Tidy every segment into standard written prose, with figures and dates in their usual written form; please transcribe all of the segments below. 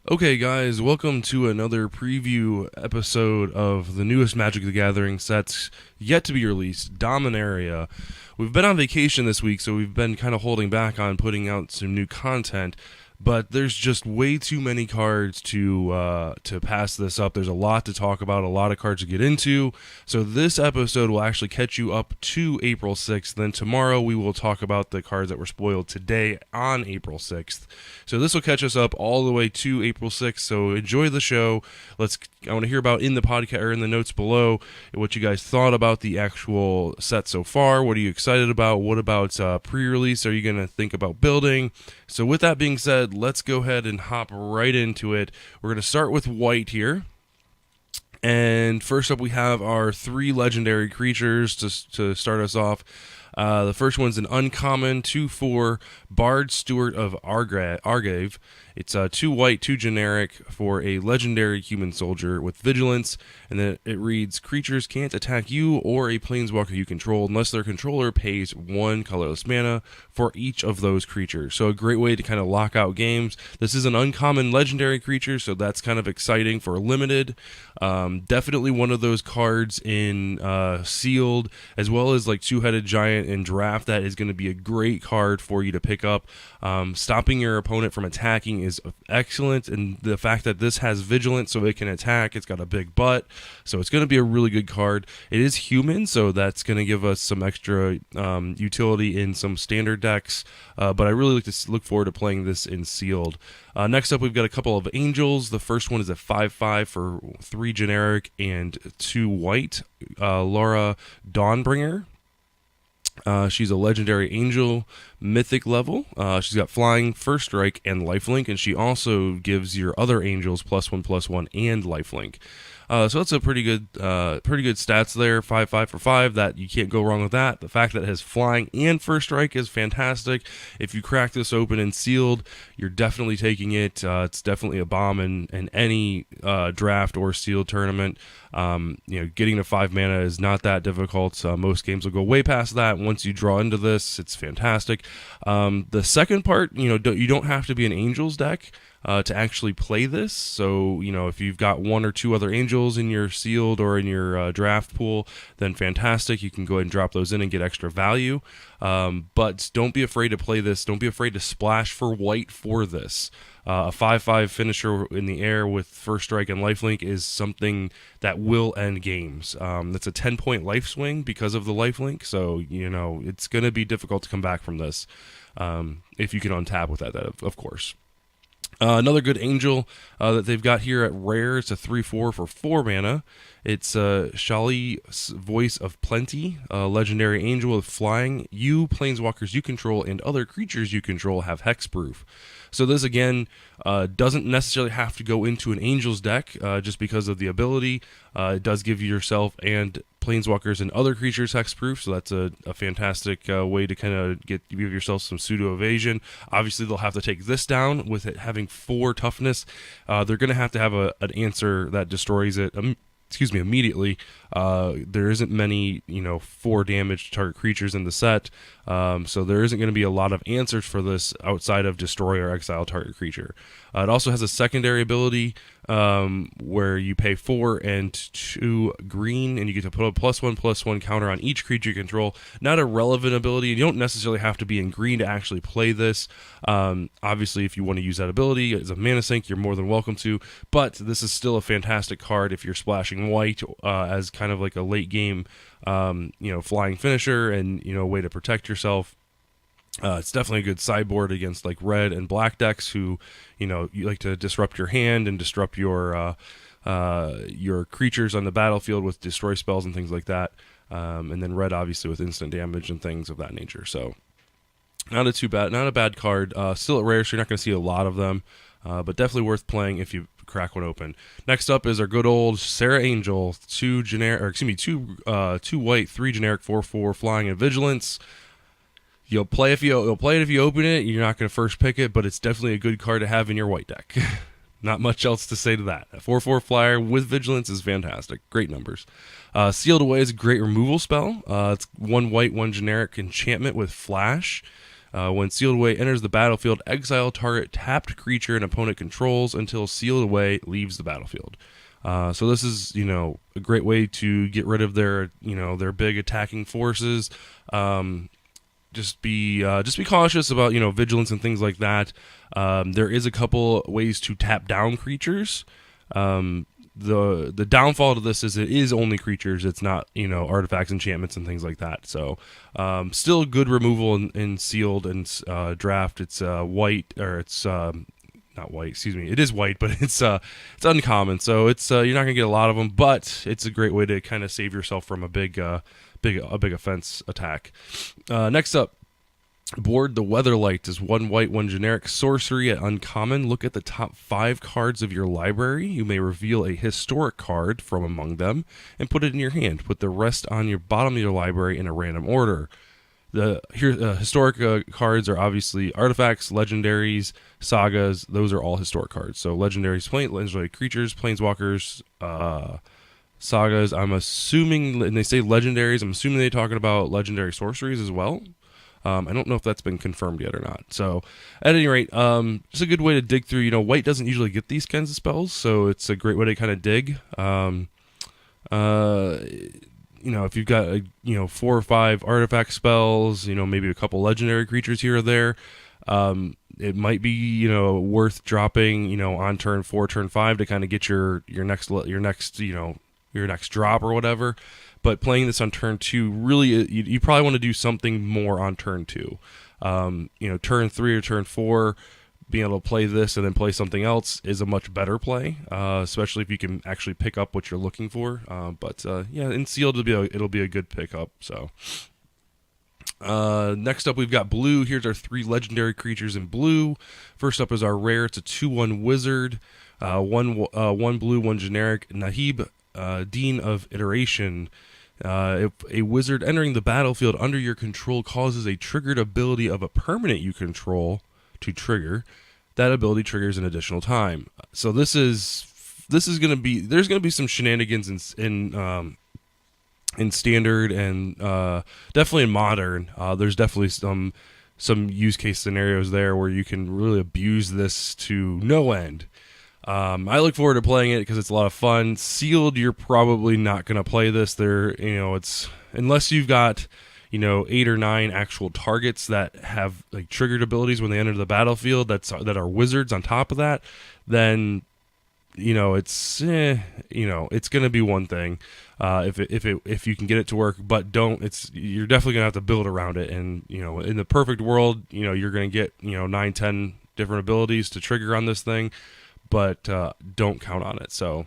Okay, guys, welcome to another preview episode of the newest Magic the Gathering sets yet to be released, Dominaria. We've been on vacation this week, so we've been kind of holding back on putting out some new content. But there's just way too many cards to pass this up. There's a lot to talk about, a lot of cards to get into. So this episode will actually catch you up to April 6th. Then tomorrow we will talk about the cards that were spoiled today on April 6th. So this will catch us up all the way to April 6th. So enjoy the show. I want to hear about in the podcast or in the notes below what you guys thought about the actual set so far. What are you excited about? What about pre-release? Are you going to think about building? So with that being said, let's go ahead and hop right into it. We're going to start with white here. And first up, we have our three legendary creatures to start us off. The first one's an uncommon 2/4 Bard Steward of Argave. It's 2 white, 2 generic for a legendary human soldier with vigilance, and then it reads, creatures can't attack you or a planeswalker you control unless their controller pays 1 colorless mana for each of those creatures. So a great way to kind of lock out games. This is an uncommon legendary creature, so that's kind of exciting for limited. Definitely one of those cards in sealed, as well as like Two-Headed Giant in draft. That is going to be a great card for you to pick up. Stopping your opponent from attacking is excellent, and the fact that this has vigilance so it can attack, it's got a big butt, so it's going to be a really good card. It is human, so that's going to give us some extra utility in some standard decks, but I really look forward to playing this in sealed. Next up, we've got a couple of angels. The first one is a 5/5 for 3 generic and 2 white. Laura Dawnbringer. She's a legendary angel, mythic level. She's got flying, first strike, and lifelink, and she also gives your other angels +1/+1 and lifelink. So that's a pretty good stats there. 5/5 for 5. That you can't go wrong with that. The fact that it has flying and first strike is fantastic. If you crack this open and sealed, you're definitely taking it. It's definitely a bomb in any draft or sealed tournament. Getting to 5 mana is not that difficult. Most games will go way past that. Once you draw into this, it's fantastic. The second part, you don't have to be an Angels deck to actually play this. So, if you've got 1 or 2 other Angels in your sealed or in your draft pool, then fantastic. You can go ahead and drop those in and get extra value. But don't be afraid to play this. Don't be afraid to splash for white for this. A 5/5 finisher in the air with first strike and lifelink is something that will end games. That's a 10-point life swing because of the lifelink, so it's going to be difficult to come back from this if you can untap with that, of course. Another good angel that they've got here at rare. It's a 3/4 for 4 mana. It's Shali's Voice of Plenty, a legendary angel with flying. You, planeswalkers you control, and other creatures you control have hexproof. So this, again, doesn't necessarily have to go into an Angels deck just because of the ability. It does give yourself and planeswalkers and other creatures hexproof, so that's a fantastic way to kind of give yourself some pseudo-evasion. Obviously, they'll have to take this down with it having 4 toughness. They're going to have an answer that destroys it immediately. There isn't many, 4 damage to target creatures in the set, so there isn't going to be a lot of answers for this outside of destroy or exile target creature. It also has a secondary ability where you pay 4 and 2 green, and you get to put a +1/+1 counter on each creature you control. Not a relevant ability. You don't necessarily have to be in green to actually play this. Obviously, if you want to use that ability as a mana sink, you're more than welcome to, but this is still a fantastic card if you're splashing white as kind of like a late game flying finisher and a way to protect yourself. It's definitely a good sideboard against like red and black decks who you like to disrupt your hand and disrupt your creatures on the battlefield with destroy spells and things like that, and then red obviously with instant damage and things of that nature. So not a bad card. Still at rare, so you're not going to see a lot of them, but definitely worth playing if you crack one open. Next up is our good old Sarah Angel, 2 white, 3 generic, 4/4 flying and vigilance. You'll play it if you open it. You're not going to first pick it, but it's definitely a good card to have in your white deck. Not much else to say to that. A 4/4 flyer with vigilance is fantastic. Great numbers. Sealed Away is a great removal spell. It's 1 white, 1 generic enchantment with flash. When Sealed Away enters the battlefield, exile target tapped creature an opponent controls until Sealed Away leaves the battlefield. So this is, a great way to get rid of their big attacking forces. Just be cautious about, vigilance and things like that. There is a couple ways to tap down creatures. The downfall to this is it is only creatures. It's not, artifacts, enchantments, and things like that. So still good removal in sealed and draft. It's white, or it's not white. Excuse me. It is white, but it's uncommon. So it's you're not gonna get a lot of them, but it's a great way to kind of save yourself from a big offense attack. Next up. Board the Weatherlight is 1 white, 1 generic sorcery at uncommon. Look at the top 5 cards of your library. You may reveal a historic card from among them and put it in your hand. Put the rest on your bottom of your library in a random order. The historic cards are obviously artifacts, legendaries, sagas. Those are all historic cards. So legendaries, legendary creatures, planeswalkers, sagas. I'm assuming, and they say legendaries, I'm assuming they're talking about legendary sorceries as well. I don't know if that's been confirmed yet or not. So, at any rate, it's a good way to dig through. White doesn't usually get these kinds of spells, so it's a great way to kind of dig. If you've got 4 or 5 artifact spells, maybe a couple legendary creatures here or there, it might be worth dropping on turn 4, turn 5 to kind of get your next drop or whatever. But playing this on turn 2, really, you probably want to do something more on turn 2. Turn 3 or turn 4, being able to play this and then play something else is a much better play, especially if you can actually pick up what you're looking for. In sealed, it'll be a good pickup. So next up, we've got blue. Here's our 3 legendary creatures in blue. First up is our rare. It's a 2/1 wizard, 1 blue, 1 generic. Nahib, Dean of Iteration. If a wizard entering the battlefield under your control causes a triggered ability of a permanent you control to trigger, that ability triggers an additional time. So this is going to be, there's going to be some shenanigans in standard and definitely in modern. There's definitely some use case scenarios there where you can really abuse this to no end. I look forward to playing it because it's a lot of fun. Sealed, you're probably not going to play this. It's unless you've got 8 or 9 actual targets that have like triggered abilities when they enter the battlefield that are wizards on top of that, then it's going to be one thing if you can get it to work, but you're definitely going to have to build around it. And in the perfect world, you're going to get 9, 10 different abilities to trigger on this thing, but don't count on it. So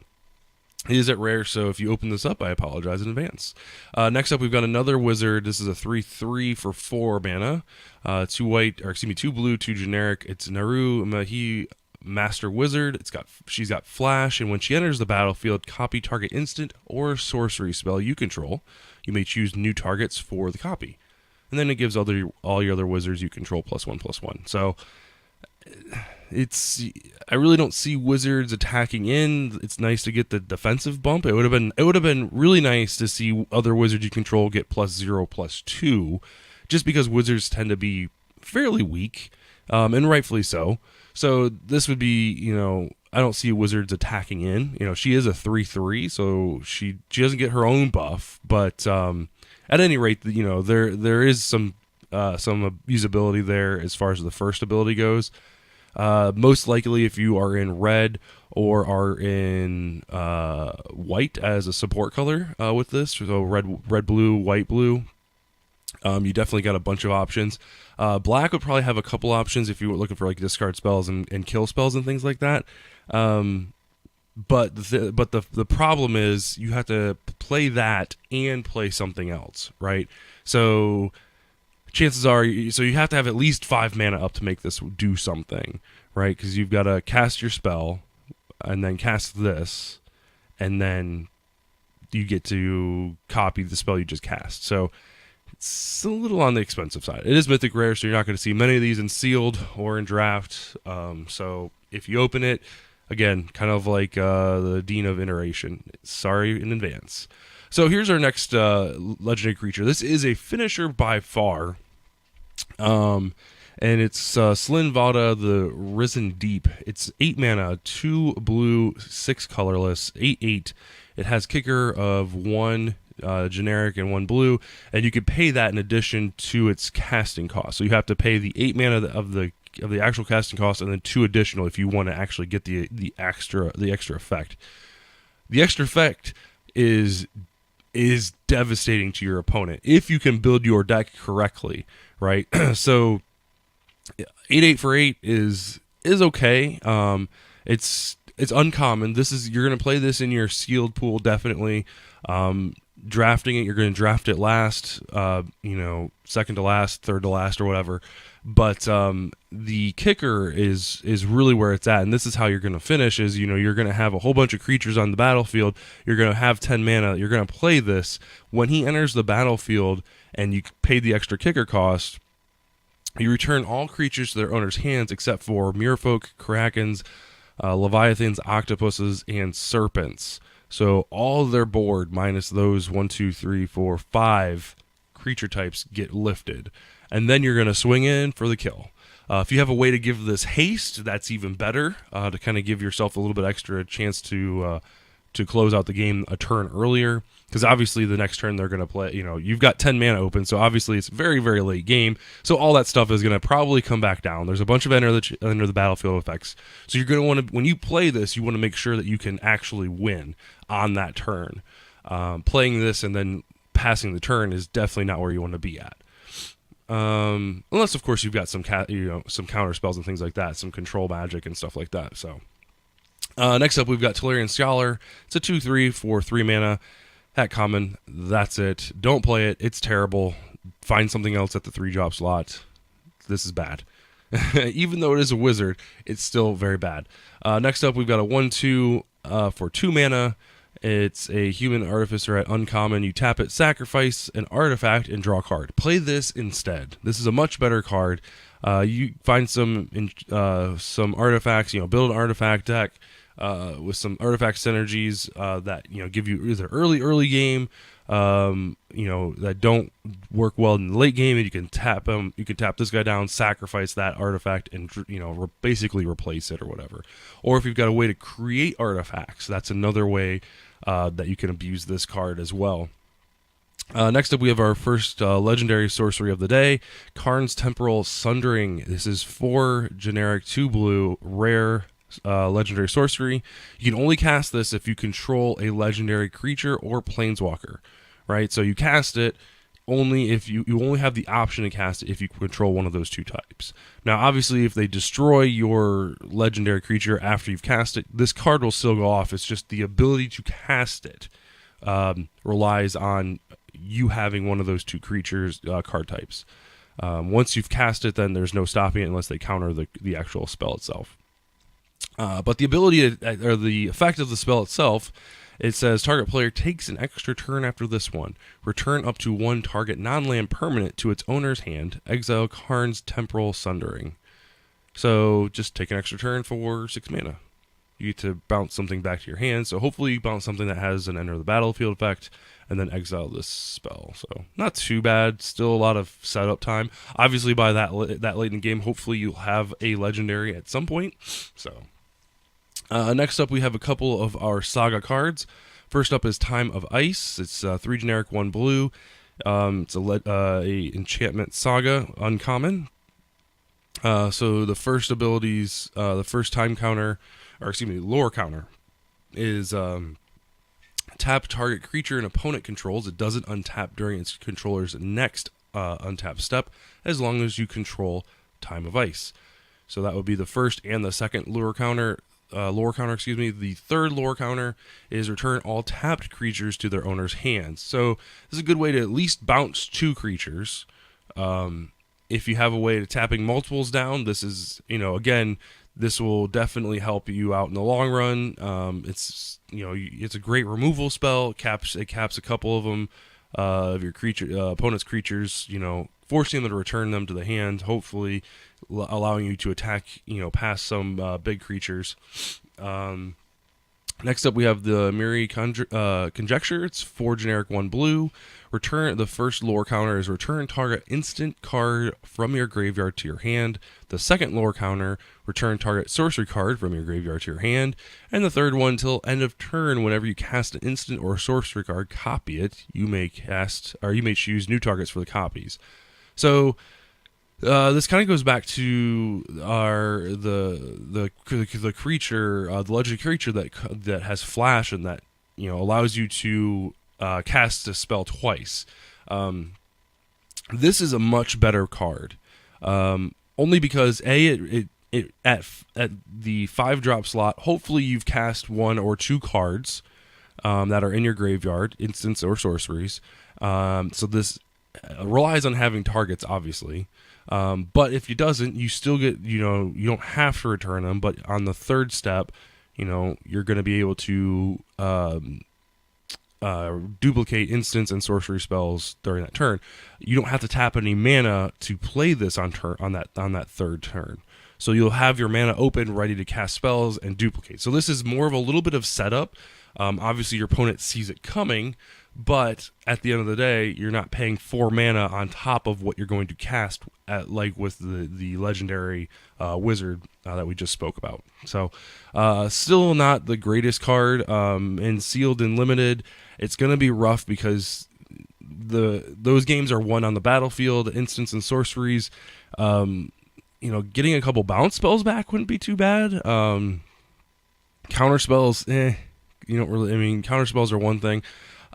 it is at rare, so if you open this up, I apologize in advance. Next up, we've got another wizard. This is a 3/3 for 4 mana. 2 blue, 2 generic. It's Naru Mahi, Master Wizard. She's got flash, and when she enters the battlefield, copy target instant or sorcery spell you control. You may choose new targets for the copy. And then it gives all your other wizards you control +1/+1. So I really don't see wizards attacking in. It's nice to get the defensive bump. It would have been really nice to see other wizards you control get +0/+2, just because wizards tend to be fairly weak, and rightfully so. So this would be, I don't see wizards attacking in. She is a 3/3, so she doesn't get her own buff, but at any rate, there is some usability there as far as the first ability goes. Most likely, if you are in red or are in white as a support color with this, so red, blue, white, blue, you definitely got a bunch of options. Black would probably have a couple options if you were looking for like discard spells and kill spells and things like that. But the problem is you have to play that and play something else, right? So chances are, you have to have at least 5 mana up to make this do something, right? Because you've got to cast your spell, and then cast this, and then you get to copy the spell you just cast. So it's a little on the expensive side. It is mythic rare, so you're not going to see many of these in sealed or in draft. So if you open it, again, kind of like the Dean of Iteration. Sorry in advance. So here's our next legendary creature. This is a finisher by far. and it's Slin Vada, the Risen Deep. It's 8 mana, 2 blue, 6 colorless, 8/8. It has kicker of 1 generic and 1 blue, and you can pay that in addition to its casting cost. So you have to pay the 8 mana of the actual casting cost, and then 2 additional if you want to actually get the extra effect. The extra effect is devastating to your opponent if you can build your deck correctly, right? So 8/8 for 8 is okay. It's uncommon. You're gonna play this in your sealed pool definitely. Drafting it, you're gonna draft it last, second to last, third to last, or whatever. But the kicker is really where it's at, and this is how you're gonna finish. Is you're gonna have a whole bunch of creatures on the battlefield. You're gonna have 10 mana. You're gonna play this when he enters the battlefield, and you pay the extra kicker cost. You return all creatures to their owner's hands except for Muirfolk, Krakens, Leviathans, Octopuses, and Serpents. So all of their board minus those 1, 2, 3, 4, 5 creature types get lifted. And then you're going to swing in for the kill. If you have a way to give this haste, that's even better, to kind of give yourself a little bit extra chance to close out the game a turn earlier. Because obviously the next turn they're going to play, you've got 10 mana open, so obviously it's very, very late game. So all that stuff is going to probably come back down. There's a bunch of enter the battlefield effects. So you're going to want to, when you play this, you want to make sure that you can actually win on that turn. Playing this and then passing the turn is definitely not where you want to be at. Unless of course you've got some some counter spells and things like that, some control magic and stuff like that. So next up we've got Tolarian Scholar. It's a 2/3 for 3 mana. Hat common, that's it. Don't play it. It's terrible. Find something else at the 3-drop slot. This is bad. Even though it is a wizard, it's still very bad. Next up, we've got a 1/2 for 2 mana. It's a Human Artificer at uncommon. You tap it, sacrifice an artifact, and draw a card. Play this instead. This is a much better card. You find some artifacts. Build an artifact deck. With some artifact synergies that give you either early game, that don't work well in the late game, and you can tap them. You can tap this guy down, sacrifice that artifact, and basically replace it or whatever. Or if you've got a way to create artifacts, that's another way that you can abuse this card as well. Next up, we have our first legendary sorcery of the day, Karn's Temporal Sundering. This is 4 generic, 2 blue, rare. Legendary sorcery. You can only cast this if you control a legendary creature or planeswalker, right? So you cast it only if you only have the option to cast it if you control one of those 2 types. Now, obviously, if they destroy your legendary creature after you've cast it, this card will still go off. It's just the ability to cast it relies on you having one of those 2 creatures card types. Once you've cast it, then there's no stopping it unless they counter the actual spell itself. But the ability or the effect of the spell itself, it says target player takes an extra turn after this one. Return up to 1 target non-land permanent to its owner's hand. Exile Karn's Temporal Sundering. So just take an extra turn for 6 mana. You get to bounce something back to your hand. So hopefully you bounce something that has an enter the battlefield effect, and then exile this spell. So not too bad. Still a lot of setup time. Obviously by that late in the game, hopefully you'll have a legendary at some point. So. Next up, we have a couple of our Saga cards. First up is Time of Ice. It's 3 generic, 1 blue. It's a enchantment Saga, uncommon. So the first abilities, the first time counter, lore counter, is tap target creature an opponent controls. It doesn't untap during its controller's next untap step, as long as you control Time of Ice. So that would be the first and the second lore counter. The third lore counter is return all tapped creatures to their owner's hands. So this is a good way to at least bounce 2 creatures. If you have a way to tapping multiples down, this is, again, this will definitely help you out in the long run. It's a great removal spell. It caps a couple of them of your opponent's creatures. Forcing them to return them to the hand, hopefully allowing you to attack, past some big creatures. Next up, we have the Miri Conjecture. It's 4 generic, 1 blue. Return the first lore counter is return target instant card from your graveyard to your hand. The second lore counter, return target sorcery card from your graveyard to your hand. And the third one, till end of turn, whenever you cast an instant or sorcery card, copy it. You may choose new targets for the copies. So this kind of goes back to the creature, the legendary creature that has flash and that allows you to cast a spell twice. This is a much better card, only because it at the 5-drop slot. Hopefully, you've cast 1 or 2 cards that are in your graveyard, instants or sorceries. So this relies on having targets, obviously. But if it doesn't, you still get, you don't have to return them. But on the third step, you're going to be able to duplicate instants and sorcery spells during that turn. You don't have to tap any mana to play this on that third turn. So you'll have your mana open, ready to cast spells and duplicate. So this is more of a little bit of setup. Obviously, your opponent sees it coming, but at the end of the day, you're not paying 4 mana on top of what you're going to cast, like with the legendary wizard that we just spoke about. So still not the greatest card. And sealed and limited, it's going to be rough because those games are won on the battlefield. Instants and sorceries, getting a couple bounce spells back wouldn't be too bad. Counter spells, you don't really. I mean, counter spells are one thing.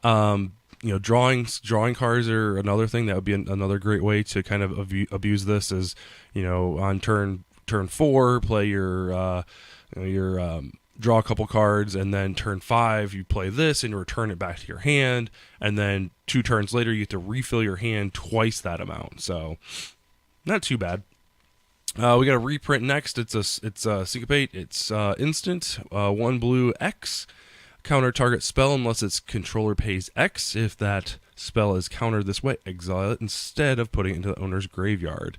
Drawing cards are another thing. That would be another great way to kind of abuse this. Is on turn 4, play your draw a couple cards, and then turn 5 you play this and return it back to your hand, and then 2 turns later you get to refill your hand twice that amount. So not too bad. We got a reprint next. It's Syncopate. It's instant, 1 blue X. Counter target spell unless its controller pays X. If that spell is countered this way, exile it instead of putting it into the owner's graveyard.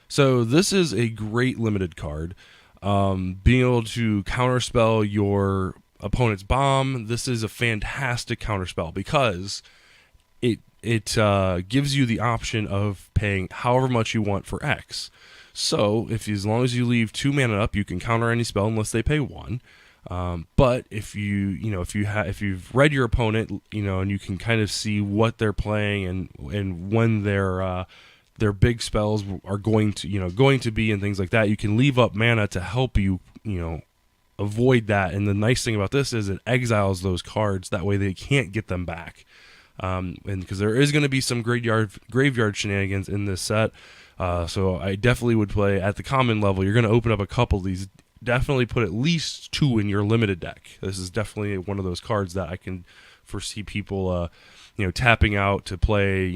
So this is a great limited card. Being able to counterspell your opponent's bomb, this is a fantastic counterspell because it gives you the option of paying however much you want for X. So as long as you leave 2 mana up, you can counter any spell unless they pay 1. But if you've read your opponent, and you can kind of see what they're playing and when their big spells are going to be and things like that, you can leave up mana to help you avoid that. And the nice thing about this is it exiles those cards. That way they can't get them back. And because there is going to be some graveyard shenanigans in this set. So I definitely would play at the common level. You're going to open up a couple of these. Definitely put at least 2 in your limited deck. This is definitely one of those cards that I can foresee people, tapping out to play,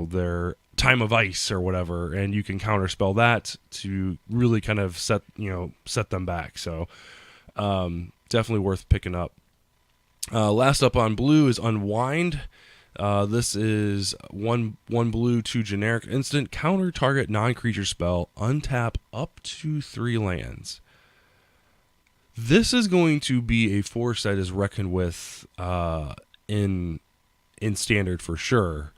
their Time of Ice or whatever, and you can counterspell that to really kind of set them back. So definitely worth picking up. Last up on blue is Unwind. This is 1 blue, 2 generic instant. Counter target non-creature spell. Untap up to 3 lands. This is going to be a force that is reckoned with in standard for sure.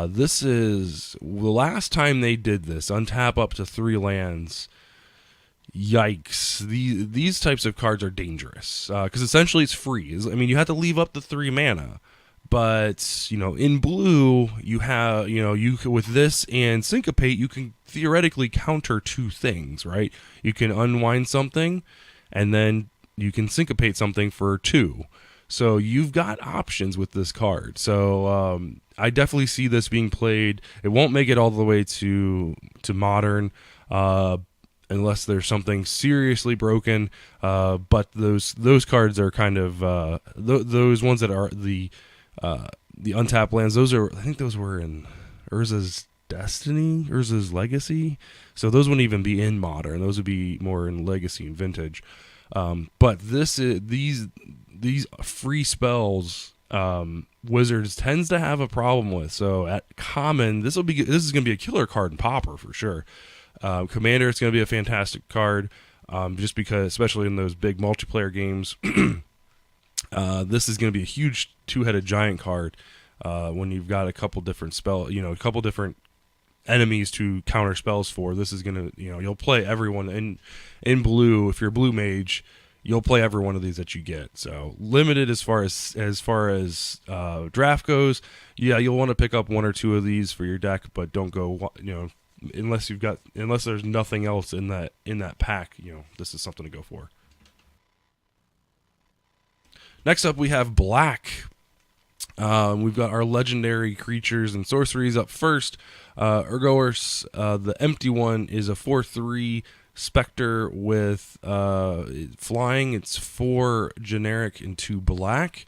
This is the last time they did this. Untap up to 3 lands. Yikes. These types of cards are dangerous because essentially it's free. I mean, you have to leave up the 3 mana. But, in blue, you have, with this and Syncopate, you can theoretically counter 2 things, right? You can unwind something, and then you can Syncopate something for 2. So you've got options with this card. So I definitely see this being played. It won't make it all the way to Modern, unless there's something seriously broken. But those cards are kind of those ones that are the untapped lands. I think those were in Urza's Destiny, Urza's Legacy. So those wouldn't even be in Modern. Those would be more in Legacy and Vintage. But these free spells Wizards tends to have a problem with. So at common, this is going to be a killer card in Pauper for sure. Commander, it's going to be a fantastic card, just because, especially in those big multiplayer games. This is going to be a huge two-headed giant card when you've got a couple different a couple different enemies to counter spells for. This is going to, you'll play everyone in blue. If you're a blue mage, you'll play every one of these that you get. So limited as far as draft goes. Yeah, you'll want to pick up one or two of these for your deck, but don't go, unless there's nothing else in that pack. This is something to go for. Next up, we have black. We've got our legendary creatures and sorceries up first. Urgoers, the empty one, is a 4/3 specter with flying. It's 4 generic and 2 black.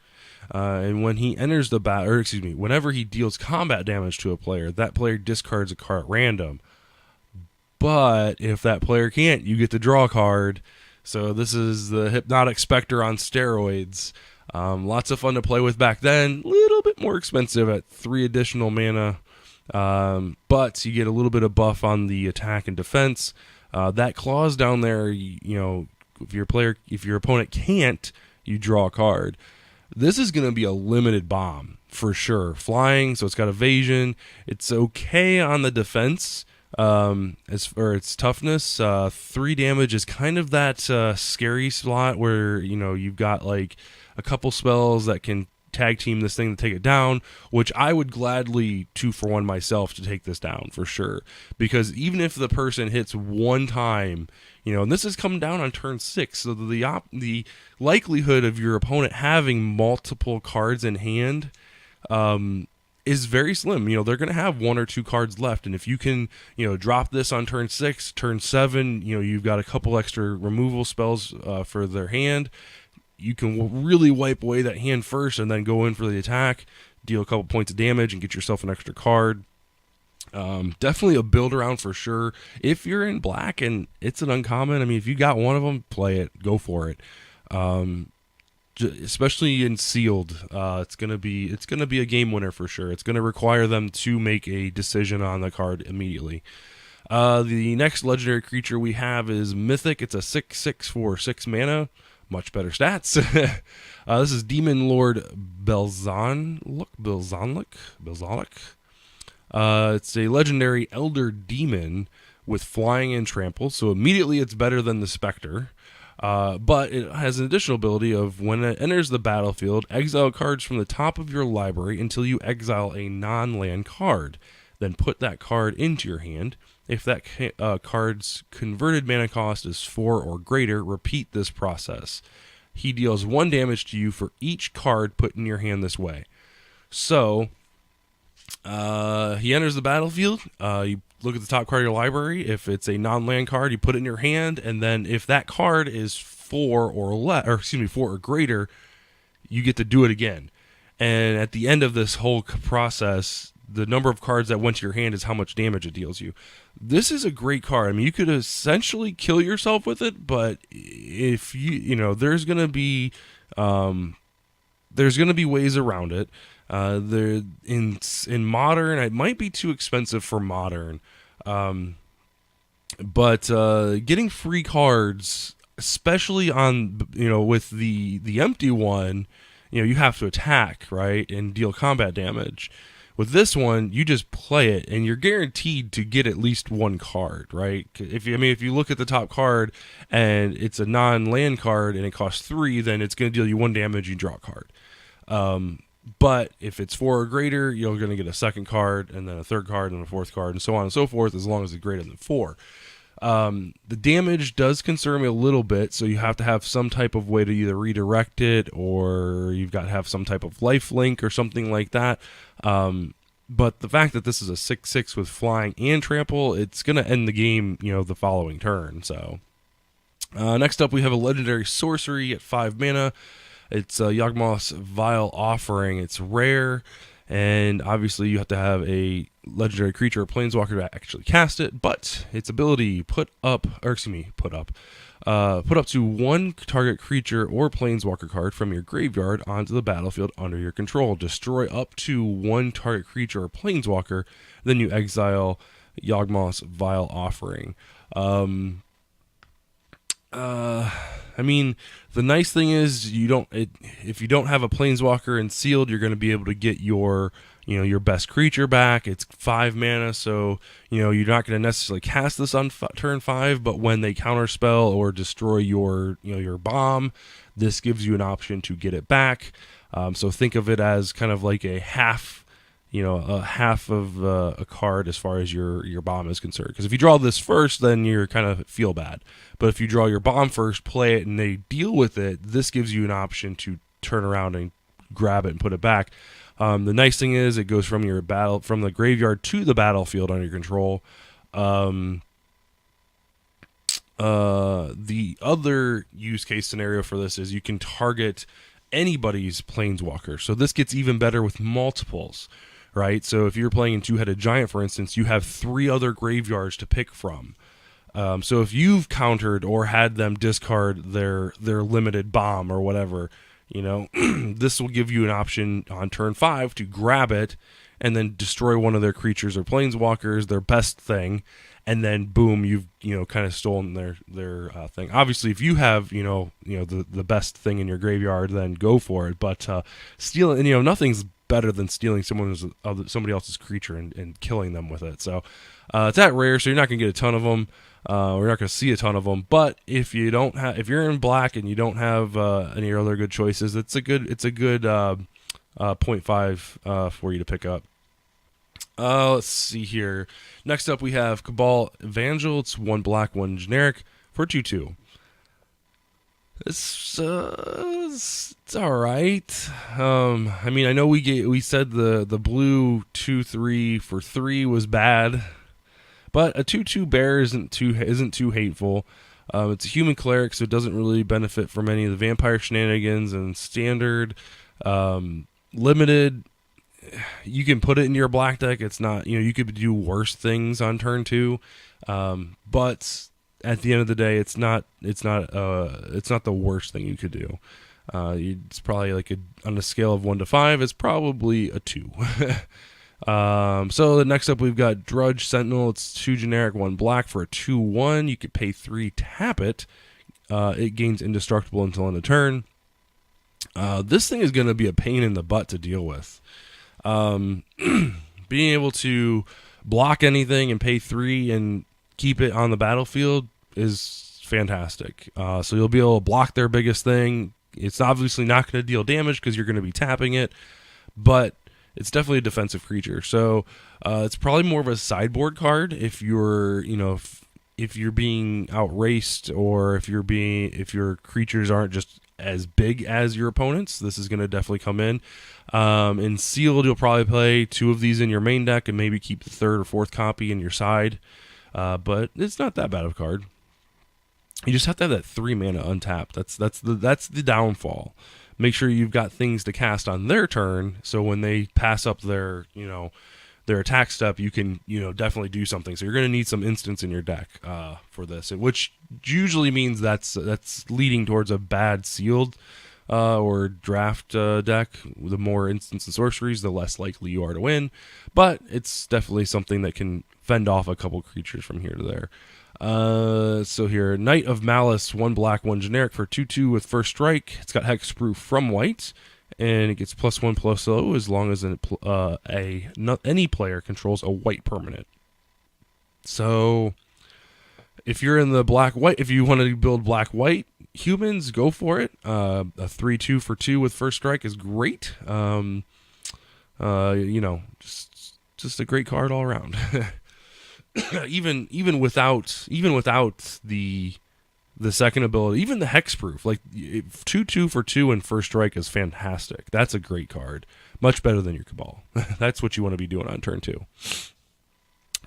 And when he enters the battle, whenever he deals combat damage to a player, that player discards a card at random. But if that player can't, you get to draw a card. So this is the Hypnotic Spectre on steroids. Lots of fun to play with back then. A little bit more expensive at 3 additional mana. But you get a little bit of buff on the attack and defense. That clause down there, if your opponent can't, you draw a card. This is going to be a limited bomb for sure. Flying, so it's got evasion. It's okay on the defense. As for its toughness, 3 damage is kind of that scary slot where you've got like a couple spells that can tag team this thing to take it down, which I would gladly 2-for-1 myself to take this down for sure. Because even if the person hits one time, and this is coming down on turn 6, so the likelihood of your opponent having multiple cards in hand is very slim. They're going to have 1 or 2 cards left, and if you can, drop this on turn 6, turn 7, you've got a couple extra removal spells for their hand. You can really wipe away that hand first and then go in for the attack, deal a couple points of damage, and get yourself an extra card. Definitely a build around for sure. If you're in black and it's an uncommon, if you got one of them, play it, go for it. Especially in sealed, it's gonna be a game winner for sure. It's gonna require them to make a decision on the card immediately. The next legendary creature we have is Mythic. It's a 6/6 for 6 mana. Much better stats. This is Demon Lord Belzonlik. It's a legendary Elder Demon with flying and trample, so immediately it's better than the Spectre. But it has an additional ability of when it enters the battlefield, exile cards from the top of your library until you exile a non-land card. Then put that card into your hand. If that card's converted mana cost is 4 or greater, repeat this process. He deals 1 damage to you for each card put in your hand this way. So, he enters the battlefield. You look at the top card of your library. If it's a non-land card, you put it in your hand, and then if that card is 4 or greater, you get to do it again. And at the end of this whole process, the number of cards that went to your hand is how much damage it deals you. This is a great card. You could essentially kill yourself with it, but if there's gonna be ways around it. There in modern, it might be too expensive for modern, but getting free cards, especially on with the empty one, you have to attack, right, and deal combat damage. With this one, you just play it, and you're guaranteed to get at least 1 card, right? If you look at the top card and it's a non-land card and it costs 3, then it's going to deal you 1 damage. You draw a card. But if it's 4 or greater, you're going to get a second card, and then a third card, and a fourth card, and so on and so forth, as long as it's greater than 4. The damage does concern me a little bit, so you have to have some type of way to either redirect it, or you've got to have some type of life link or something like that. But the fact that this is a 6/6 with flying and trample, it's going to end the game, the following turn. So next up, we have a legendary sorcery at 5 mana. It's Yawgmoth's Vile Offering. It's rare, and obviously you have to have a legendary creature or planeswalker to actually cast it, but its ability put up to 1 target creature or planeswalker card from your graveyard onto the battlefield under your control. Destroy up to 1 target creature or planeswalker, then you exile Yawgmoth's Vile Offering. I mean, the nice thing is if you don't have a planeswalker and sealed, you're going to be able to get your best creature back. It's 5 mana, so you're not going to necessarily cast this on turn 5, but when they counterspell or destroy your bomb, this gives you an option to get it back. So think of it as kind of like a half of a card as far as your bomb is concerned. Because if you draw this first, then you're kind of feel bad. But if you draw your bomb first, play it, and they deal with it, this gives you an option to turn around and grab it and put it back. The nice thing is it goes from the graveyard to the battlefield under your control. The other use case scenario for this is you can target anybody's planeswalker. So this gets even better with multiples, right? So if you're playing in Two-Headed Giant, for instance, you have 3 other graveyards to pick from. So if you've countered or had them discard their limited bomb or whatever, this will give you an option on turn 5 to grab it and then destroy one of their creatures or planeswalkers, their best thing, and then boom, you've kind of stolen their thing. Obviously, if you have the best thing in your graveyard, then go for it. But stealing, nothing's better than stealing somebody else's creature and killing them with it. So it's that rare, so you're not gonna get a ton of them. We're not going to see a ton of them, but if you're in black and you don't have any other good choices, it's a good 0.5 for you to pick up. Let's see here. Next up, we have Cabal Evangel. It's 1 black, 1 generic for 2/2. It's all right. I mean, I know we said the blue 2/3 for 3 was bad. But a 2/2 bear isn't too hateful. It's a human cleric, so it doesn't really benefit from any of the vampire shenanigans. And standard, limited, you can put it into your black deck. It's not, you could do worse things on turn 2, but at the end of the day, it's not the worst thing you could do. It's probably on a scale of 1 to 5, it's probably a 2. So the next up we've got Drudge Sentinel. It's 2 generic, 1 black for a 2/1. You could pay 3, tap it. It gains indestructible until end of turn. This thing is going to be a pain in the butt to deal with. Being able to block anything and pay 3 and keep it on the battlefield is fantastic. So you'll be able to block their biggest thing. It's obviously not going to deal damage because you're going to be tapping it, but it's definitely a defensive creature. So it's probably more of a sideboard card if you're, if you're being outraced, or if your creatures aren't just as big as your opponents. This is going to definitely come in. In sealed, you'll probably play 2 of these in your main deck and maybe keep the 3rd or 4th copy in your side. But it's not that bad of a card. You just have to have that 3 mana untapped. That's the downfall. Make sure you've got things to cast on their turn, so when they pass up their attack step, you can definitely do something. So you're going to need some instants in your deck for this, which usually means that's leading towards a bad sealed or draft deck. The more instants and sorceries, the less likely you are to win. But it's definitely something that can fend off a couple creatures from here to there. So here, Knight of Malice, 1 black, 1 generic for 2/2 with first strike. It's got hexproof from white, and it gets +1/+0 as long as any player controls a white permanent. So if you're in the black-white, if you want to build black-white humans, go for it. A 3/2 for 2 with first strike is great. Just a great card all around. even without the second ability, even the hexproof, 2/2 for 2 and first strike is fantastic. That's a great card, much better than your Cabal. That's what you want to be doing on turn 2.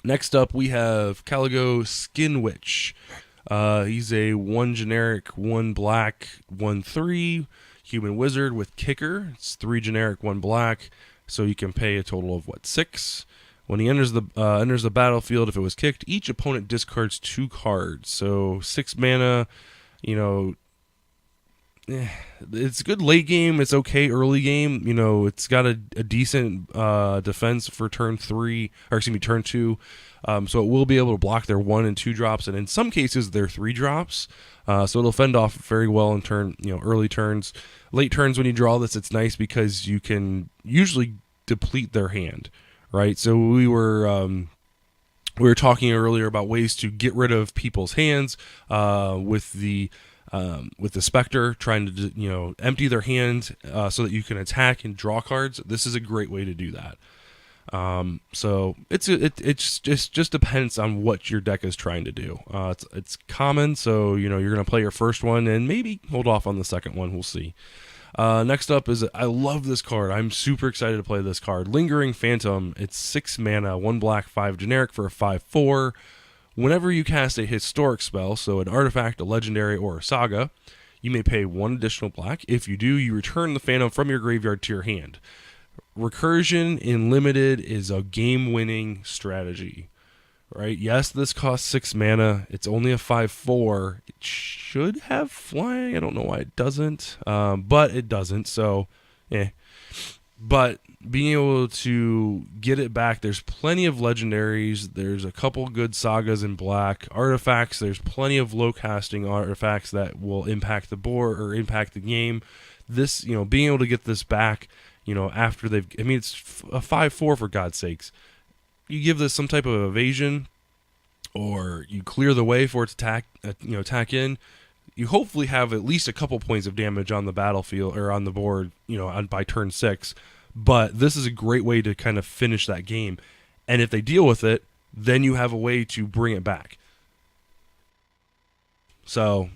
Next up, we have Caligo Skin Witch. He's a 1 generic, 1 black, 1/3 human wizard with kicker. It's 3 generic, 1 black, so you can pay a total of 6. When he enters the battlefield, if it was kicked, each opponent discards 2 cards. So 6 mana, it's good late game. It's okay early game. It's got a decent defense for turn 3, or excuse me, turn 2. So it will be able to block their 1 and 2 drops, and in some cases their 3 drops. So it'll fend off very well in early turns. Late turns, when you draw this, it's nice because you can usually deplete their hand, right? So we were talking earlier about ways to get rid of people's hands with the Spectre, trying to empty their hand so that you can attack and draw cards. This is a great way to do that. So it just depends on what your deck is trying to do. It's common, so you're gonna play your first one and maybe hold off on the second one. We'll see. Next up is, I love this card. I'm super excited to play this card. Lingering Phantom. It's 6 mana, 1 black, 5 generic for a 5/4. Whenever you cast a historic spell, so an artifact, a legendary, or a saga, you may pay 1 additional black. If you do, you return the Phantom from your graveyard to your hand. Recursion in Limited is a game-winning strategy, right? Yes, this costs 6 mana. It's only a 5/4. It should have flying. I don't know why it doesn't, but it doesn't, so But being able to get it back, there's plenty of legendaries. There's a couple good sagas in black. Artifacts, there's plenty of low-casting artifacts that will impact the board or impact the game. This, being able to get this back, after it's a 5/4 for God's sakes. You give this some type of evasion, or you clear the way for it to attack in. You hopefully have at least a couple points of damage on the battlefield or on the board, by turn 6. But this is a great way to kind of finish that game. And if they deal with it, then you have a way to bring it back. So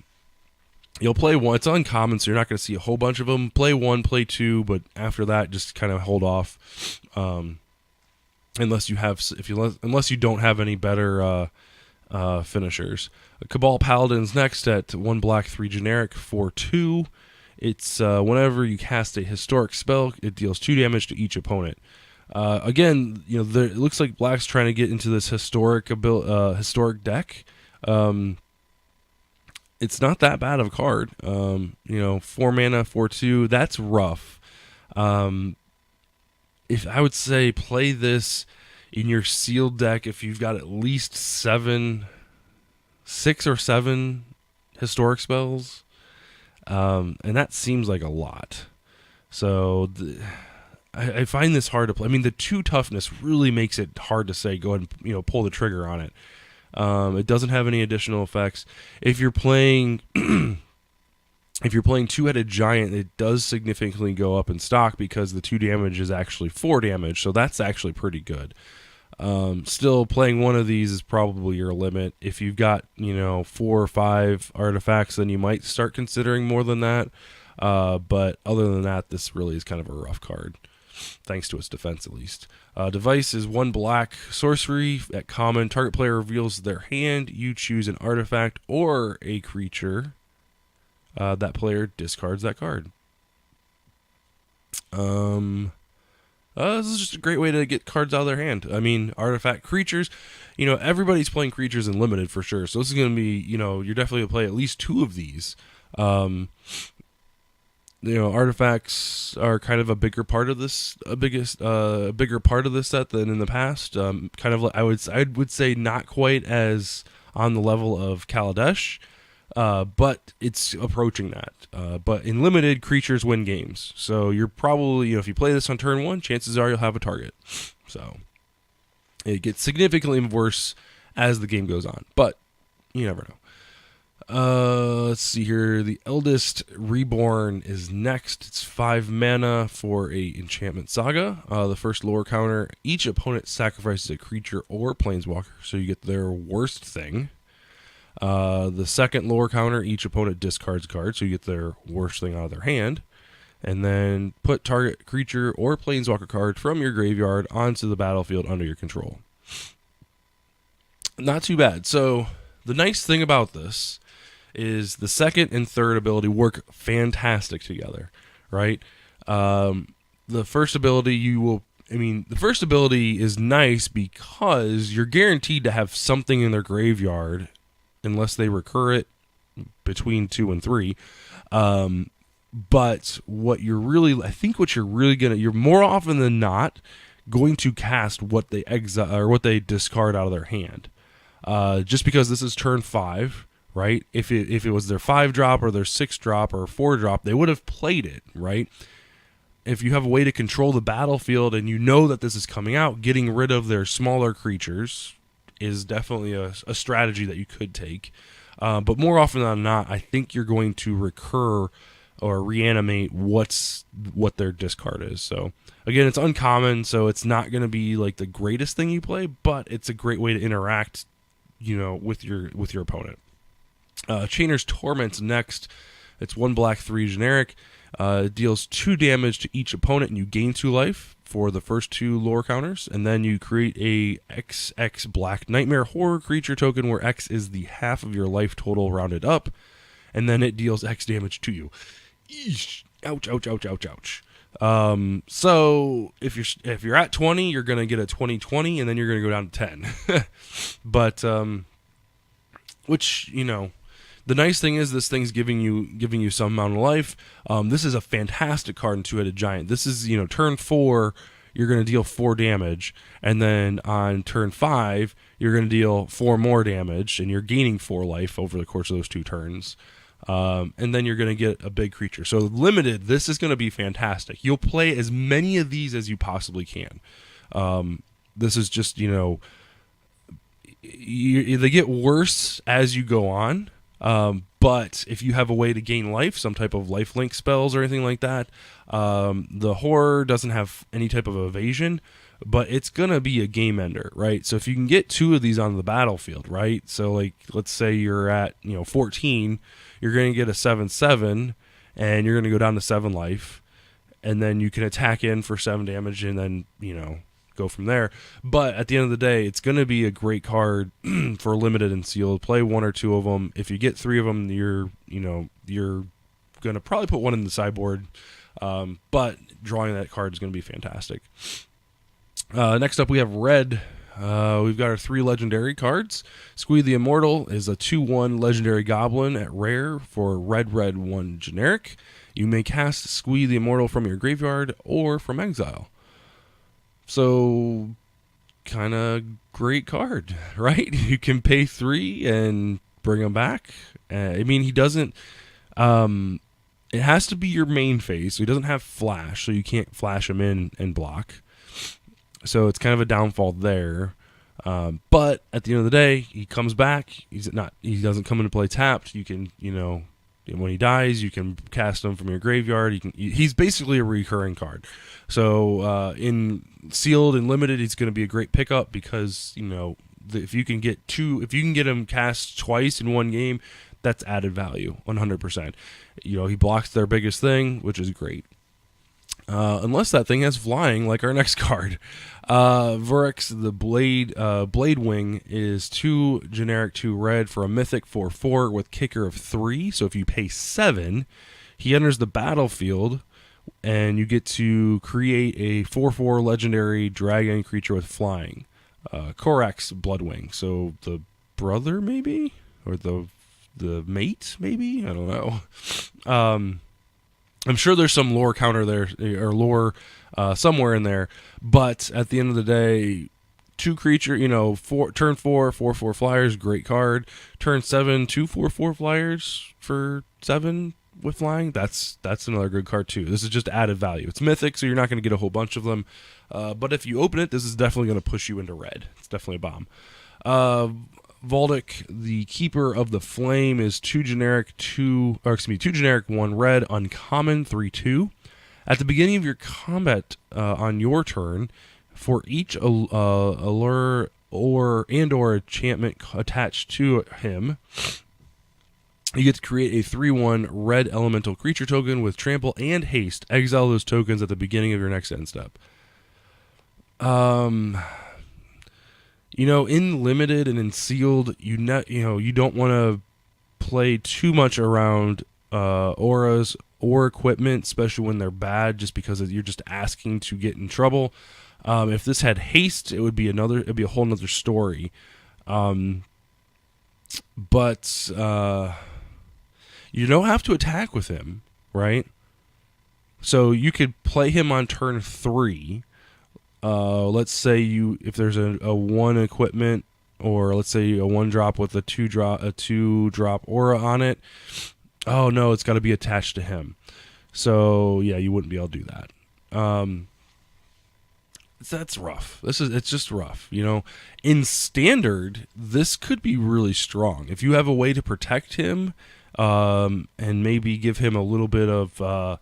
you'll play 1. It's uncommon, so you're not going to see a whole bunch of them. Play 1, play 2, but after that, just kind of hold off. Unless you don't have any better finishers. Cabal Paladin's next at 1 black, 3 generic for 2. It's whenever you cast a historic spell, it deals 2 damage to each opponent. Again, it looks like black's trying to get into this historic deck. It's not that bad of a card. 4 mana, 4/2. That's rough. If I would say play this in your sealed deck, if you've got at least 6 or 7 historic spells, and that seems like a lot. So I find this hard to play. I mean, the 2 toughness really makes it hard to say go ahead and pull the trigger on it. It doesn't have any additional effects. If you're playing Two-Headed Giant, it does significantly go up in stock because the 2 damage is actually 4 damage, so that's actually pretty good. Still, playing one of these is probably your limit. If you've got 4 or 5 artifacts, then you might start considering more than that. But other than that, this really is kind of a rough card, thanks to its defense at least. Device is 1 black sorcery. At common, target player reveals their hand. You choose an artifact or a creature. That player discards that card. This is just a great way to get cards out of their hand. I mean, artifact creatures, everybody's playing creatures in Limited for sure. So this is going to be, you're definitely going to play at least 2 of these. Artifacts are kind of a bigger part of this, bigger part of this set than in the past. Kind of, I would say not quite as on the level of Kaladesh, but it's approaching that. But in Limited, creatures win games. So you're probably, if you play this on turn 1, chances are you'll have a target. So it gets significantly worse as the game goes on, but you never know. Let's see here. The Eldest Reborn is next. It's 5 mana for a enchantment saga. The first lower counter, each opponent sacrifices a creature or planeswalker, so you get their worst thing. The second lower counter, each opponent discards a card, so you get their worst thing out of their hand. And then put target creature or planeswalker card from your graveyard onto the battlefield under your control. Not too bad. So the nice thing about this is the second and third ability work fantastic together, right? The first ability the first ability is nice because you're guaranteed to have something in their graveyard unless they recur it between 2 and 3. But you're more often than not going to cast what they exile or what they discard out of their hand. Just because this is turn 5, right? If it was their 5-drop or their 6-drop or 4-drop, they would have played it, right? If you have a way to control the battlefield and you know that this is coming out, getting rid of their smaller creatures is definitely a strategy that you could take. But more often than not, I think you're going to recur or reanimate what their discard is. So again, it's uncommon, so it's not going to be like the greatest thing you play, but it's a great way to interact, with your opponent. Chainer's Torment's next. It's 1 black, 3 generic. It deals 2 damage to each opponent, and you gain 2 life for the first 2 lore counters. And then you create a XX black nightmare horror creature token where X is the half of your life total rounded up, and then it deals X damage to you. Eesh. Ouch, ouch, ouch, ouch, ouch. So if you're at 20, you're gonna get a 20/20, and then you're gonna go down to 10. But which the nice thing is this thing's giving you some amount of life. This is a fantastic card in Two-Headed Giant. This is turn 4 you're gonna deal 4 damage, and then on turn 5 you're gonna deal 4 more damage, and you're gaining 4 life over the course of those 2 turns. And then you're going to get a big creature. So limited, this is going to be fantastic. You'll play as many of these as you possibly can. This is just, they get worse as you go on. But if you have a way to gain life, some type of lifelink spells or anything like that, the horror doesn't have any type of evasion, but it's going to be a game ender, right? So if you can get 2 of these on the battlefield, right? So like, let's say you're at, 14, you're going to get a 7/7, and you're going to go down to 7 life, and then you can attack in for 7 damage, and then, go from there. But at the end of the day, it's going to be a great card for limited and sealed. Play 1 or 2 of them. If you get 3 of them, you're going to probably put 1 in the sideboard, but drawing that card is going to be fantastic. Next up, we have red. We've got our 3 legendary cards. Squee the Immortal is a 2/1 legendary goblin at rare for red 1 generic. You may cast Squee the Immortal from your graveyard or from exile. So, kind of great card, right? You can pay 3 and bring him back. He doesn't. It has to be your main phase, so he doesn't have flash, so you can't flash him in and block. So it's kind of a downfall there. But at the end of the day, he comes back. He doesn't come into play tapped. You can, when he dies, you can cast him from your graveyard. He's basically a recurring card. So in sealed and limited, he's going to be a great pickup because, if you can get him cast twice in one game, that's added value, 100%. He blocks their biggest thing, which is great. Unless that thing has flying, like our next card. Vurex, the Blade Wing, is 2 generic, 2 red for a mythic 4/4 with kicker of 3. So if you pay 7, he enters the battlefield, and you get to create a 4/4 legendary dragon creature with flying. Korax Bloodwing. So the brother, maybe? Or the mate, maybe? I don't know. I'm sure there's some lore counter there, or lore somewhere in there, but at the end of the day, 2 creature, turn 4, 4/4 flyers, great card. Turn 7, 2 4/4 flyers for 7 with flying. That's another good card too. This is just added value. It's mythic, so you're not going to get a whole bunch of them, but if you open it, this is definitely going to push you into red. It's definitely a bomb. Voldic, the Keeper of the Flame, is 2 generic, 1 red, uncommon, 3/2. At the beginning of your combat on your turn, for each allure or enchantment attached to him, you get to create a 3/1 red elemental creature token with trample and haste. Exile those tokens at the beginning of your next end step. In limited and in sealed, you don't want to play too much around auras or equipment, especially when they're bad, just because you're just asking to get in trouble. If this had haste, it'd be a whole nother story. But you don't have to attack with him, right? So you could play him on turn 3. Let's say if there's a 1 equipment, or let's say a 1 drop with a 2 drop aura on it. Oh no, it's got to be attached to him. So yeah, you wouldn't be able to do that. That's rough. It's just rough. In standard, this could be really strong if you have a way to protect him, and maybe give him a little bit of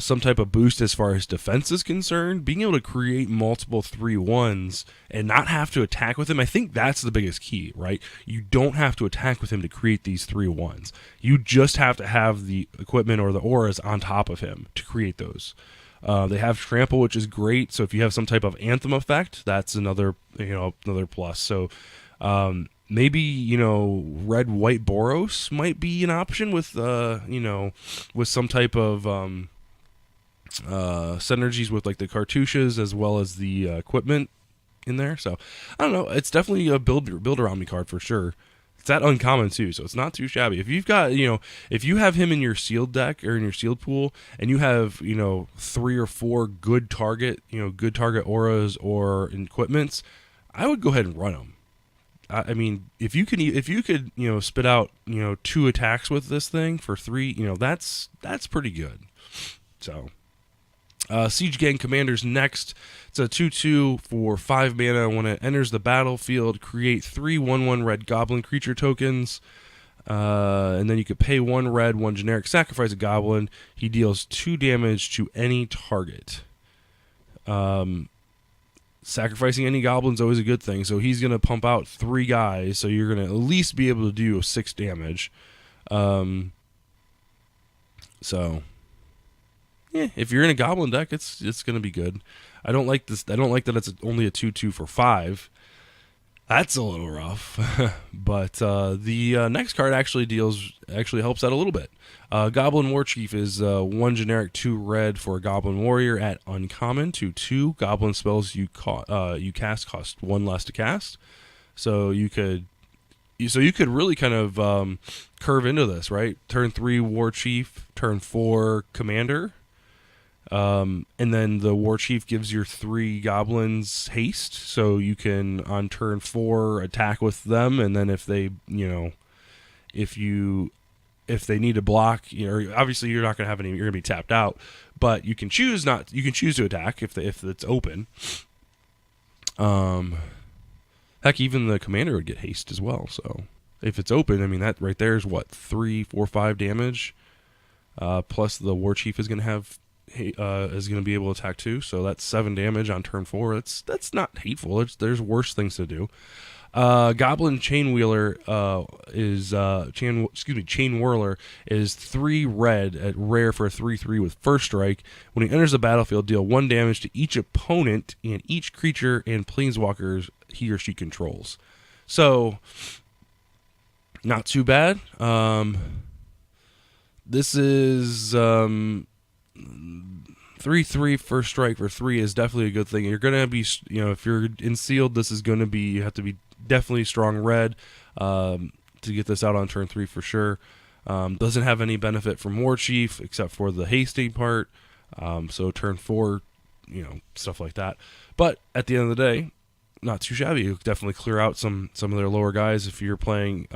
some type of boost as far as defense is concerned. Being able to create multiple 3/1s and not have to attack with him, I think that's the biggest key, right? You don't have to attack with him to create these 3/1s. You just have to have the equipment or the auras on top of him to create those. They have trample, which is great. So if you have some type of anthem effect, that's another plus. So maybe red white Boros might be an option with with some type of synergies with like the cartouches as well as the equipment in there. So I don't know. It's definitely a build around me card for sure. It's that uncommon too, so it's not too shabby. If you've got, if you have him in your sealed deck or in your sealed pool, and you have, 3 or 4 good target auras or equipments, I would go ahead and run them. I mean, if you could, spit out, 2 attacks with this thing for 3, that's pretty good. So. Siege Gang Commander's next. It's a 2/2 for 5 mana. When it enters the battlefield, create 3 1/1 red goblin creature tokens. And then you could pay 1 red, 1 generic, sacrifice a goblin. He deals 2 damage to any target. Sacrificing any goblin's always a good thing. So he's going to pump out 3 guys. So you're going to at least be able to do 6 damage. Yeah, if you're in a goblin deck, it's going to be good. I don't like this. I don't like that it's only a 2/2 for 5. That's a little rough. But the next card actually helps out a little bit. Goblin War Chief is 1 generic 2 red for a Goblin Warrior at uncommon 2/2. Goblin spells you cast cost 1 less to cast. So you could really kind of curve into this, right? Turn 3 War Chief, turn 4 Commander. And then the War Chief gives your 3 goblins haste, so you can on turn 4 attack with them, and then if they need to block, obviously you're not going to have any, you're going to be tapped out, but you can choose to attack if it's open. Heck, even the commander would get haste as well. So if it's open, I mean, that right there is what, 3, 4, 5 damage. Plus the War Chief is going to be able to attack too. So that's 7 damage on turn 4. That's not hateful. There's worse things to do. Goblin Chain Whirler Chain Whirler is 3 red at rare for a 3/3 with first strike. When he enters the battlefield, deal 1 damage to each opponent and each creature and planeswalkers he or she controls. So not too bad. This is 3/3 first strike for 3 is definitely a good thing. You're gonna be, if you're in sealed, this is gonna be, you have to be definitely strong red to get this out on turn 3 for sure. Doesn't have any benefit from War Chief except for the hasting part. So turn 4, stuff like that. But at the end of the day, not too shabby. You definitely clear out some of their lower guys if you're playing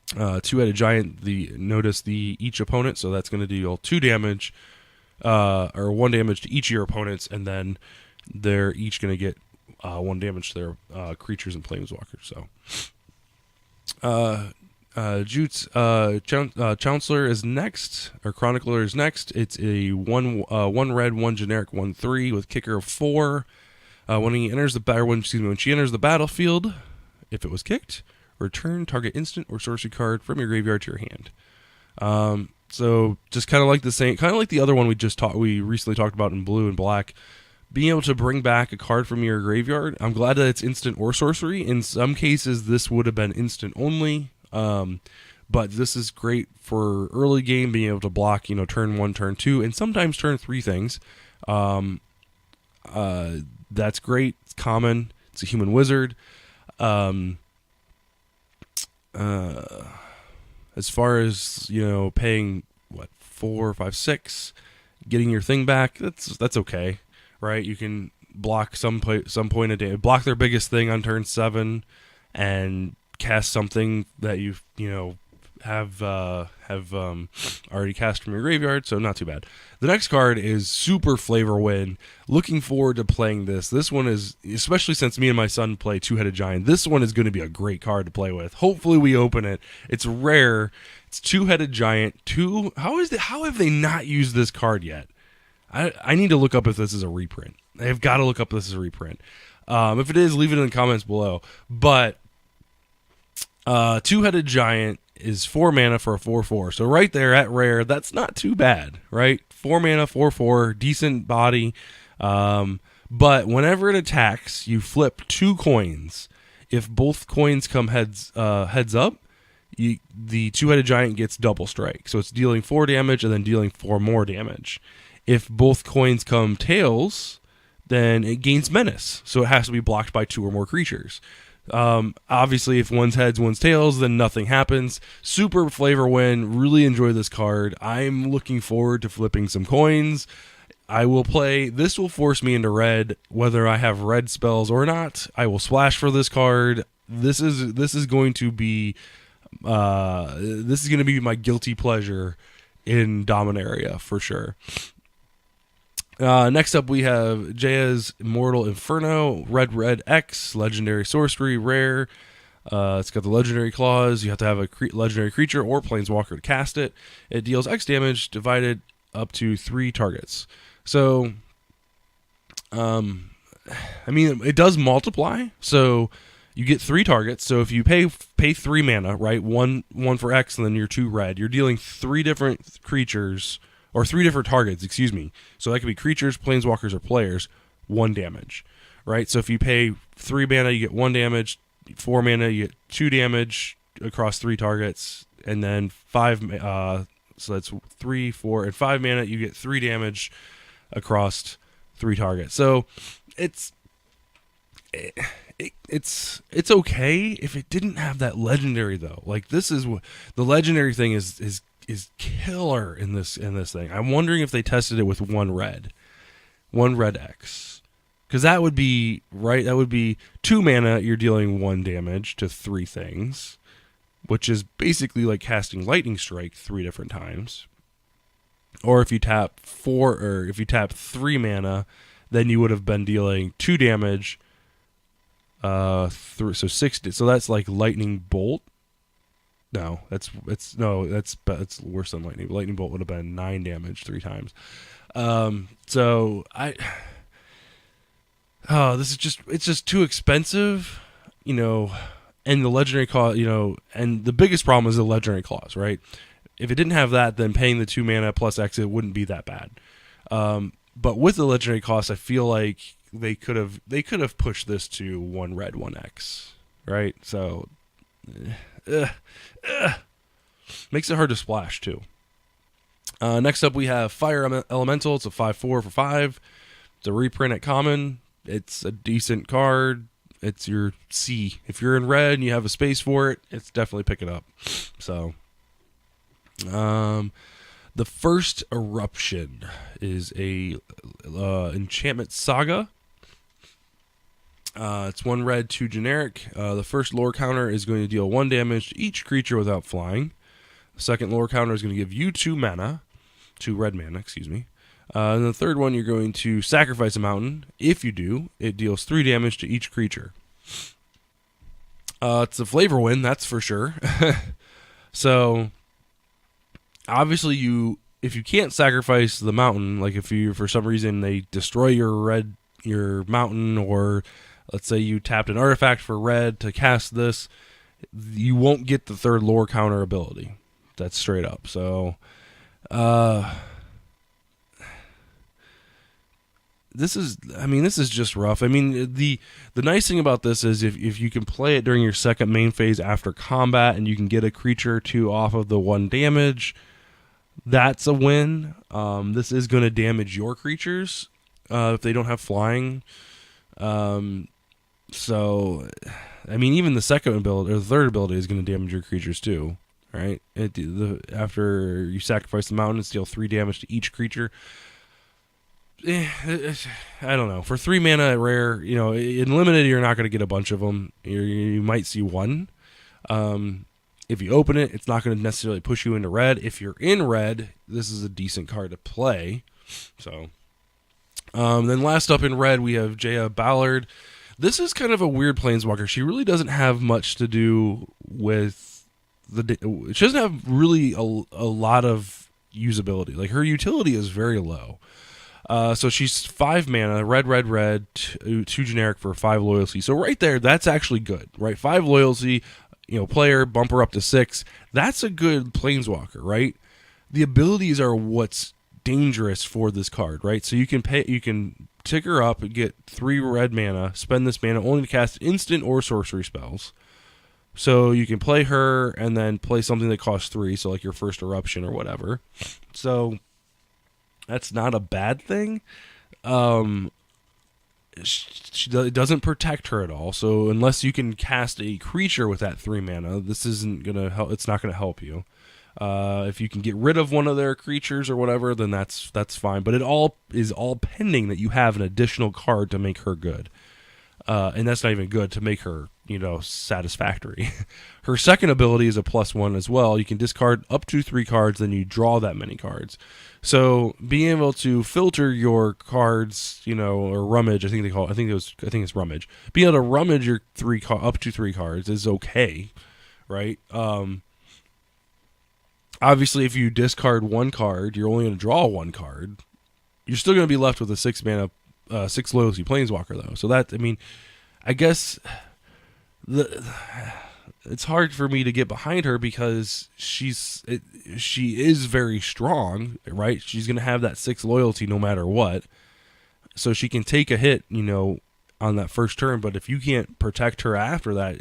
Two-Headed Giant. Notice each opponent, so that's going to deal 2 damage, or 1 damage to each of your opponents, and then they're each going to get 1 damage to their creatures and planeswalkers. So, Jute's Chancellor is next, or Chronicler is next. It's a 1 red, 1 generic, 1/3 with kicker of 4. When she enters the battlefield, if it was kicked, return target instant or sorcery card from your graveyard to your hand. So just kind of like the other one we recently talked about in blue and black, being able to bring back a card from your graveyard. I'm glad that it's instant or sorcery. In some cases, this would have been instant only, but this is great for early game, being able to block, turn 1, turn 2, and sometimes turn 3 things. That's great. It's common. It's a human wizard. As far as, paying, 4, 5, 6, getting your thing back, that's okay, right? You can block some point of damage, block their biggest thing on turn 7, and cast something that have already cast from your graveyard, so not too bad. The next card is Super Flavor Wind. Looking forward to playing this. This one is, especially since me and my son play Two-Headed Giant, this one is going to be a great card to play with. Hopefully we open it. It's rare. It's Two-Headed Giant. How have they not used this card yet? I need to look up if this is a reprint. I've got to look up if this is a reprint. If it is, leave it in the comments below. But Two-Headed Giant is 4 mana for a 4/4. So right there at rare, that's not too bad, right? 4 mana, 4/4, decent body. But whenever it attacks, you flip 2 coins. If both coins come heads up, the Two-Headed Giant gets double strike. So it's dealing 4 damage and then dealing 4 more damage. If both coins come tails, then it gains menace. So it has to be blocked by 2 or more creatures. Obviously, if one's heads, one's tails, then nothing happens. Super Flavor Win. Really enjoy this card. I'm looking forward to flipping some coins. I will play. This will force me into red, whether I have red spells or not. I will splash for this card. This is going to be my guilty pleasure in Dominaria for sure. Next up, we have Jaya's Immortal Inferno, red X, legendary sorcery, rare. It's got the legendary clause. You have to have a legendary creature or planeswalker to cast it. It deals X damage divided up to 3 targets. So, it does multiply. So you get 3 targets. So if you pay 3 mana, right, one for X and then your 2 red, you're dealing 3 different creatures. Or 3 different targets, excuse me. So that could be creatures, planeswalkers, or players, 1 damage, right? So if you pay 3 mana, you get 1 damage. 4 mana, you get 2 damage across 3 targets. And then 5, so that's 3, 4, and 5 mana, you get 3 damage across 3 targets. So it's okay if it didn't have that legendary though. Like this is what the legendary thing is killer in this thing. I'm wondering if they tested it with 1 red X, because that would be right. That would be 2 mana. You're dealing 1 damage to 3 things, which is basically like casting Lightning Strike 3 different times. Or if you tap 3 mana, then you would have been dealing 2 damage. So 6. So that's like Lightning Bolt. No, that's worse than Lightning. Lightning Bolt would have been 9 damage 3 times. It's just too expensive, and the legendary clause, and the biggest problem is the legendary clause, right? If it didn't have that, then paying the 2 mana plus X, it wouldn't be that bad. But with the legendary cost, I feel like they could have pushed this to 1 red, 1 X, right? So. Makes it hard to splash too. Next up we have Fire Elemental. It's a 5/4 for 5. It's a reprint at common. It's a decent card. It's your C. If you're in red and you have a space for it, it's definitely pick it up. So the first Eruption is a enchantment saga. It's 1 red, 2 generic. The first lore counter is going to deal 1 damage to each creature without flying. The second lore counter is going to give you 2 red mana, excuse me. And the third one, you're going to sacrifice a mountain. If you do, it deals 3 damage to each creature. It's a flavor win, that's for sure. So, obviously, if you can't sacrifice the mountain, like if you, for some reason, they destroy your mountain, or let's say you tapped an artifact for red to cast this, you won't get the third lore counter ability. That's straight up. So, this is just rough. I mean, the nice thing about this is if you can play it during your second main phase after combat, and you can get a creature or 2 off of the 1 damage, that's a win. This is going to damage your creatures if they don't have flying. So, I mean, even the second ability or the third ability is going to damage your creatures too, right? After you sacrifice the mountain, it's deal 3 damage to each creature. I don't know. For 3 mana at rare, in limited, you're not going to get a bunch of them. You might see one. If you open it, it's not going to necessarily push you into red. If you're in red, this is a decent card to play. So, then last up in red, we have Jaya Ballard. This is kind of a weird planeswalker. She really doesn't have much to do with she doesn't have really a lot of usability. Like, her utility is very low. So she's 5 mana, red, 2 generic for 5 loyalty. So right there, that's actually good, right? 5 loyalty, player, bumper up to 6. That's a good planeswalker, right? The abilities are what's dangerous for this card, right? So you can tick her up and get 3 red mana, spend this mana only to cast instant or sorcery spells. So you can play her and then play something that costs 3, so like your first eruption or whatever. So that's not a bad thing. It doesn't protect her at all. So unless you can cast a creature with that 3 mana, this isn't gonna help. It's not gonna help you. If you can get rid of one of their creatures or whatever, then that's fine. But it all is all pending that you have an additional card to make her good. And that's not even good to make her, satisfactory. Her second ability is a +1 as well. You can discard up to 3 cards, then you draw that many cards. So being able to filter your cards, or rummage, I think it's rummage. Being able to rummage your up to 3 cards is okay, right? Obviously, if you discard 1 card, you're only going to draw 1 card. You're still going to be left with a 6 mana, 6 loyalty planeswalker though. So that, I guess it's hard for me to get behind her because she is very strong, right? She's going to have that 6 loyalty no matter what. So she can take a hit, on that first turn, but if you can't protect her after that,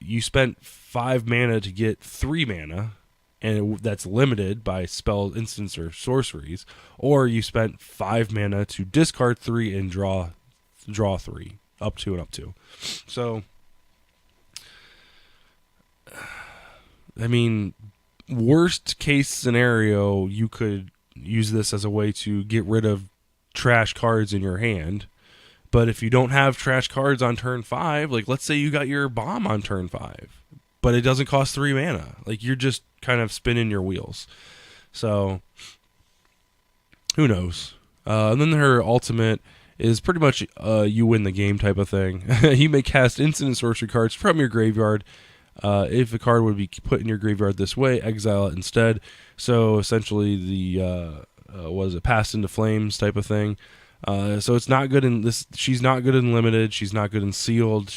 you spent 5 mana to get 3 mana, and that's limited by spells, instants, or sorceries, or you spent 5 mana to discard 3 and draw 3, up to. So, worst case scenario, you could use this as a way to get rid of trash cards in your hand. But if you don't have trash cards on turn 5, like let's say you got your bomb on turn 5, but it doesn't cost 3 mana, like you're just kind of spinning your wheels. So who knows? And then her ultimate is pretty much you win the game type of thing. You may cast instant and sorcery cards from your graveyard. If a card would be put in your graveyard this way, exile it instead. So essentially the Passed into Flames type of thing. So it's not good in this. She's not good in limited. She's not good in sealed.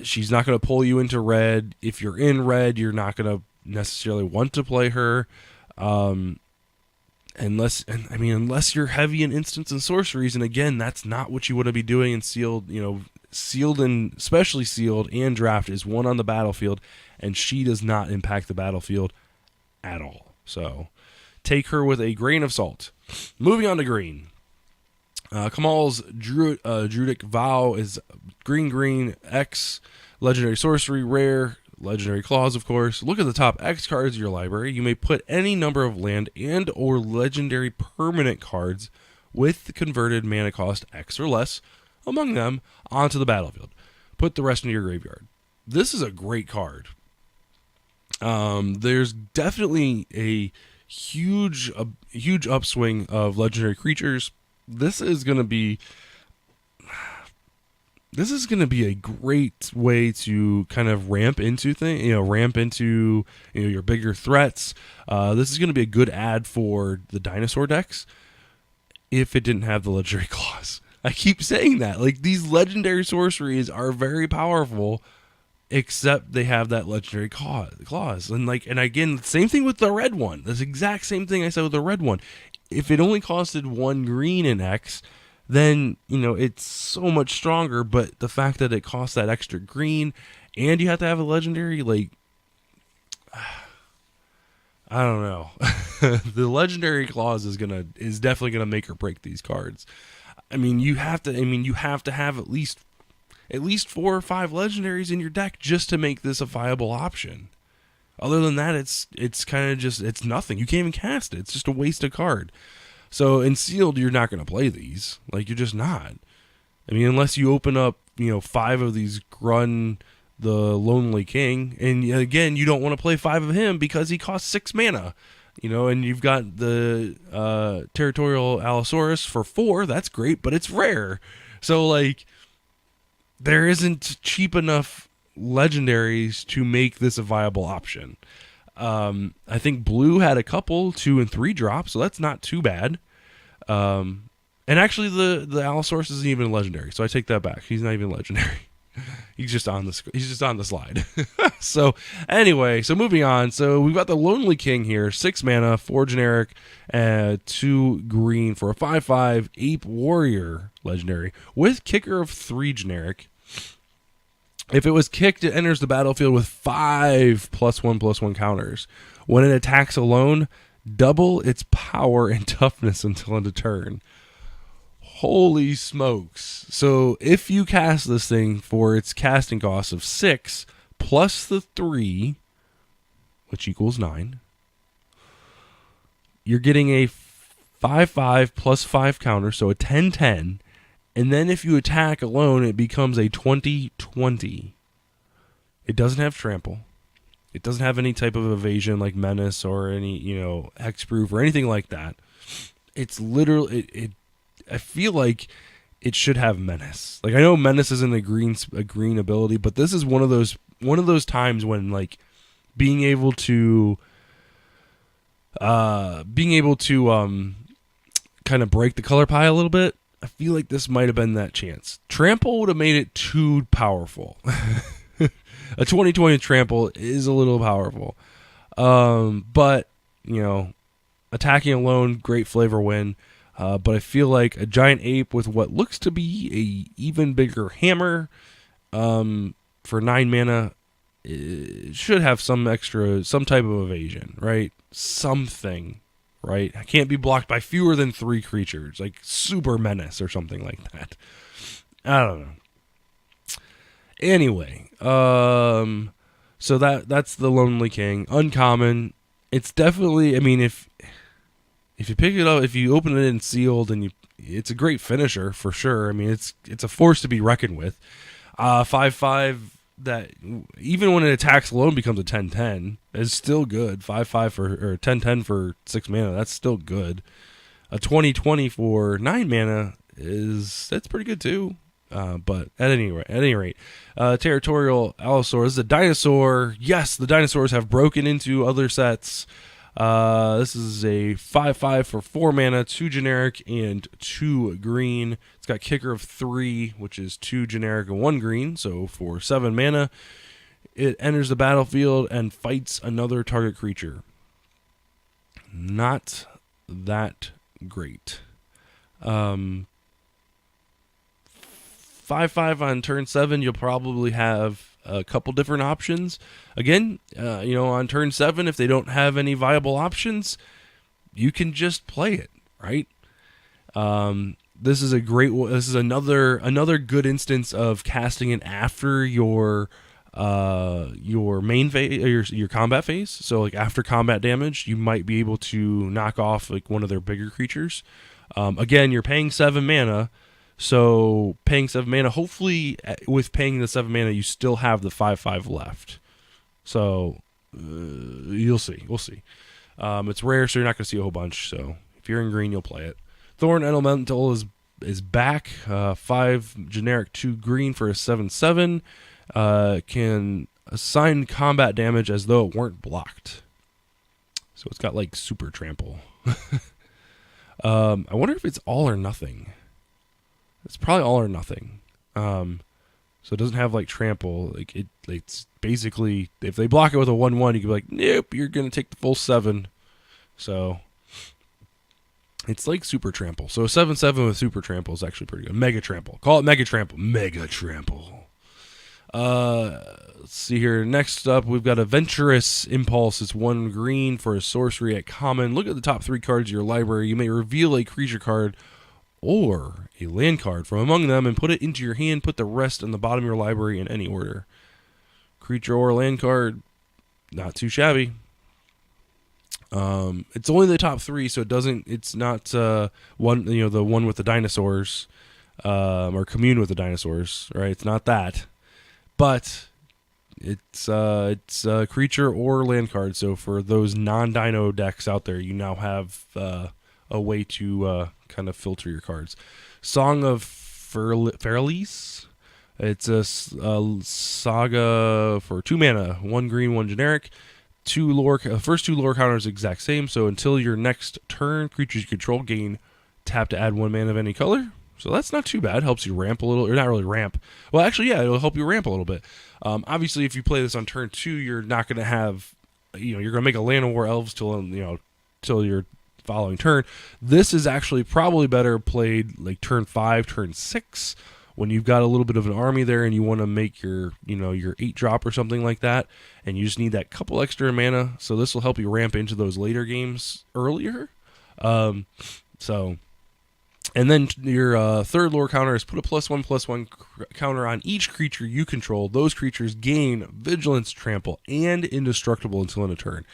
She's not going to pull you into red. If you're in red, you're not going to necessarily want to play her. Unless you're heavy in instants and sorceries, and again, that's not what you want to be doing in sealed. Sealed and especially sealed and draft is 1 on the battlefield, and she does not impact the battlefield at all. So take her with a grain of salt. Moving on to green. Kamal's Druidic Vow is green, X, legendary sorcery, rare, legendary clause, of course. Look at the top X cards of your library. You may put any number of land and or legendary permanent cards with the converted mana cost X or less among them onto the battlefield. Put the rest into your graveyard. This is a great card. There's definitely a huge upswing of legendary creatures. This is going to be a great way to kind of ramp into your bigger threats. This is going to be a good add for the dinosaur decks if it didn't have the legendary clause. I keep saying that. Like, these legendary sorceries are very powerful, except they have that legendary clause. And again, same thing with the red one. This exact same thing I said with the red one. If it only costed 1 green in X, then, it's so much stronger. But the fact that it costs that extra green and you have to have a legendary, I don't know. The legendary clause is definitely gonna make or break these cards. You have to have at least 4 or 5 legendaries in your deck just to make this a viable option. Other than that, it's kind of just, it's nothing. You can't even cast it. It's just a waste of card. So in sealed, you're not going to play these. Like, you're just not. I mean, unless you open up, 5 of these Grun the Lonely King, and again, you don't want to play 5 of him because he costs 6 mana. And you've got the Territorial Allosaurus for 4. That's great, but it's rare. So, like, there isn't cheap enough legendaries to make this a viable option. I think blue had a couple 2 and 3 drops, so that's not too bad. And actually, the Allosaurus isn't even legendary, so I take that back. He's not even legendary. He's just on the slide. So anyway, moving on. So we've got the Lonely King here, 6 mana, 4 generic, 2 green for a 5/5 Ape Warrior legendary with kicker of 3 generic. If it was kicked, it enters the battlefield with 5 +1/+1 counters. When it attacks alone, double its power and toughness until end of turn. Holy smokes. So if you cast this thing for its casting cost of 6 plus the 3, which equals 9, you're getting a 5/5 +5 counter, so a 10/10. And then if you attack alone, it becomes a 20/20. It doesn't have trample. It doesn't have any type of evasion like menace or any, hexproof or anything like that. It's literally I feel like it should have menace. Like, I know menace isn't a green ability, but this is one of those times when, like, being able to kind of break the color pie a little bit. I feel like this might have been that chance. Trample would have made it too powerful. A 20/20 trample is a little powerful. But, attacking alone, great flavor win. But I feel like a giant ape with what looks to be a even bigger hammer for 9 mana should have some type of evasion, right? Something, right? I can't be blocked by fewer than 3 creatures, like super menace or something like that. I don't know. Anyway, so that's the Lonely King. Uncommon. It's definitely, I mean, if you pick it up, if you open it in sealed, and it's a great finisher for sure. I mean, it's a force to be reckoned with. 5/5 that even when it attacks alone becomes a 10/10 is still good. 5/5 or 10/10 for 6 mana, that's still good. A 20/20 for 9 mana that's pretty good too. But at any rate, Territorial Allosaurus is a dinosaur. Yes, the dinosaurs have broken into other sets. This is a 5/5 for 4 mana, 2 generic and 2 green. It's got kicker of 3, which is 2 generic and 1 green. So for 7 mana, it enters the battlefield and fights another target creature. Not that great. 5/5 on turn 7, you'll probably have a couple different options. Again, on turn 7, if they don't have any viable options, you can just play it, right? This is another good instance of casting it after your main phase, your combat phase. So like after combat damage, you might be able to knock off like one of their bigger creatures. Again, you're paying 7 mana. So paying 7 mana, hopefully with paying the 7 mana, you still have the 5/5 left. So you'll see. We'll see. It's rare, so you're not going to see a whole bunch. So if you're in green, you'll play it. Thorn Elemental is back. 5 generic, 2 green for a 7/7. Can assign combat damage as though it weren't blocked. So it's got like super trample. I wonder if it's all or nothing. It's probably all or nothing. So it doesn't have like trample. It's basically, if they block it with a 1/1, you can be like, nope, you're gonna take the full 7. So it's like super trample. So a 7/7 with super trample is actually pretty good. Mega trample. Call it mega trample. Mega trample. Let's see here. Next up, we've got Adventurous Impulse. It's 1 green for a sorcery at common. Look at the top 3 cards of your library. You may reveal a creature card or a land card from among them and put it into your hand. Put the rest in the bottom of your library in any order. Creature or land card, not too shabby. It's only the top 3, so it's not one, the one with the dinosaurs, or commune with the dinosaurs, right? It's not that, but it's creature or land card. So for those non-dino decks out there, you now have a way to kind of filter your cards. Song of Feralise. It's a saga for 2 mana, 1 green, 1 generic. First 2 lore counters exact same. So until your next turn, creatures you control gain tap to add 1 mana of any color. So that's not too bad. Helps you ramp a little, or not really ramp. Well, actually, yeah, it'll help you ramp a little bit. Obviously, if you play this on turn 2, you're not going to have, you're going to make a Land of War Elves till your following turn. This is actually probably better played like turn 5, turn 6, when you've got a little bit of an army there and you want to make your 8-drop or something like that, and you just need that couple extra mana. So this will help you ramp into those later games earlier. And then your third lore counter is put a +1/+1 counter on each creature you control. Those creatures gain Vigilance, Trample, and Indestructible until end of turn.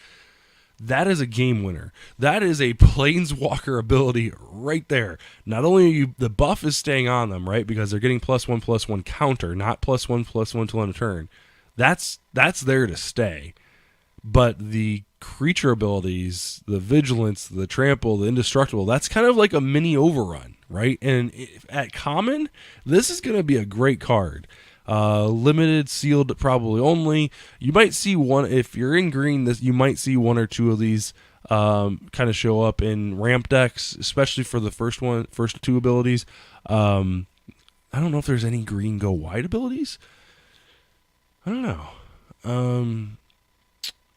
That is a game winner. That is a Planeswalker ability right there. Not only the buff is staying on them, right, because they're getting +1/+1 counter, not +1/+1 till end of turn. That's there to stay. But the creature abilities, the Vigilance, the Trample, the Indestructible, that's kind of like a mini overrun, right? And at common, this is going to be a great card. Limited, sealed probably only. You might see one, if you're in green, you might see 1 or 2 of these kind of show up in ramp decks, especially for the first 2 abilities. I don't know if there's any green go wide abilities. I don't know.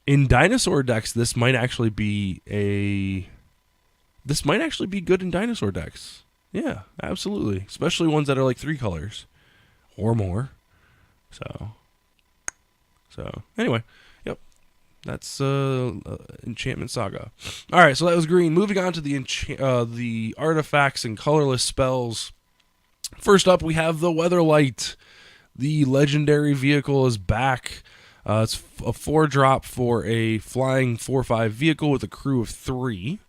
In dinosaur decks, this might actually be good in dinosaur decks. Yeah, absolutely. Especially ones that are like 3 colors or more. So anyway, yep. That's Enchantment Saga. All right, so that was green. Moving on to the artifacts and colorless spells. First up, we have the Weatherlight. The legendary vehicle is back. It's a 4-drop for a flying 4/5 vehicle with a crew of 3.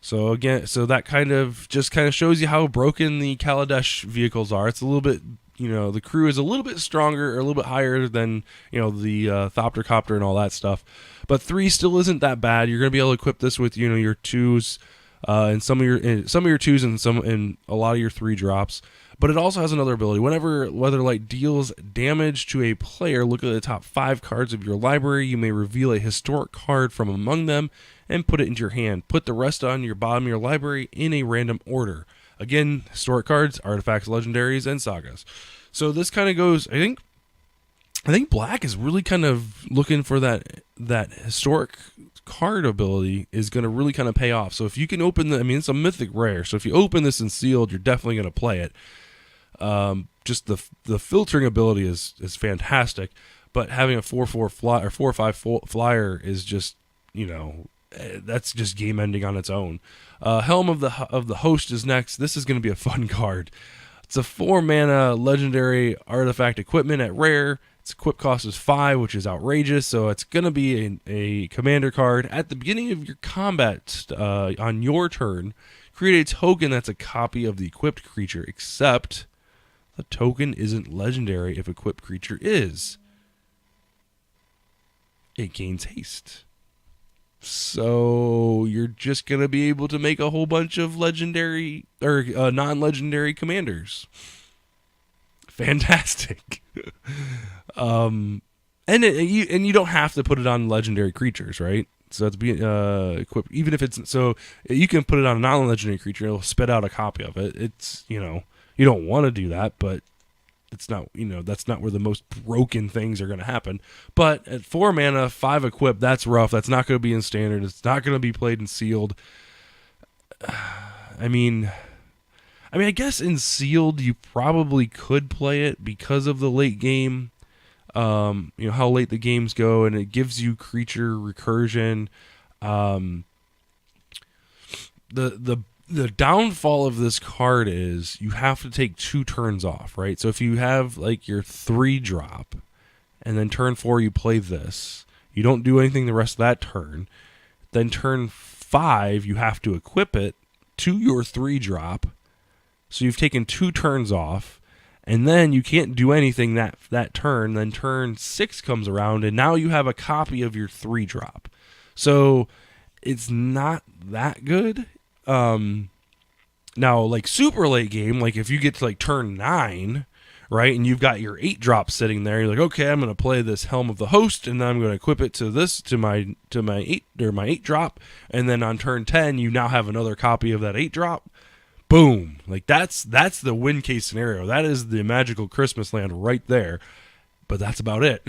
So that kind of shows you how broken the Kaladesh vehicles are. It's a little bit, the crew is a little bit stronger or a little bit higher than, the Thoptercopter and all that stuff. But 3 still isn't that bad. You're going to be able to equip this with, your 2s, and some of your 2s and a lot of your 3 drops. But it also has another ability. Whenever Weatherlight deals damage to a player, look at the top 5 cards of your library. You may reveal a historic card from among them and put it into your hand. Put the rest on your bottom of your library in a random order. Again, historic cards, artifacts, legendaries, and sagas. So this kind of goes, I think Black is really kind of looking for that historic card ability is going to really kind of pay off. So if you can open it's a mythic rare. So if you open this in sealed, you're definitely going to play it. Just the filtering ability is fantastic, but having a 4/4 fly or 4/5 flyer is just, that's just game ending on its own. Helm of the Host is next. This is going to be a fun card. It's a 4 mana legendary artifact equipment at rare. Its equip cost is 5, which is outrageous. So it's going to be a commander card. At the beginning of your combat on your turn, create a token that's a copy of the equipped creature, except the token isn't legendary if equipped creature is. It gains haste. So you're just going to be able to make a whole bunch of legendary or non-legendary commanders. Fantastic. And you don't have to put it on legendary creatures, right? So it's being equipped, even if it's, so you can put it on a non-legendary creature, it'll spit out a copy of it. It's, you don't want to do that, but it's not, that's not where the most broken things are going to happen. But at 4 mana, 5 equip, that's rough. That's not going to be in standard. It's not going to be played in sealed. I guess in sealed you probably could play it because of the late game. How late the games go, and it gives you creature recursion. The downfall of this card is you have to take 2 turns off, right? So if you have like your 3-drop, and then turn 4 you play this, you don't do anything the rest of that turn. Then turn 5, you have to equip it to your 3-drop. So you've taken 2 turns off, and then you can't do anything that turn. Then turn 6 comes around, and now you have a copy of your 3-drop. So it's not that good. Now, like super late game, like if you get to like turn 9, right, and you've got your 8-drop sitting there, you're like, okay, I'm going to play this Helm of the Host, and then I'm going to equip it to my 8-drop, and then on turn 10, you now have another copy of that 8-drop. Boom! Like that's the win case scenario. That is the magical Christmas land right there. But that's about it.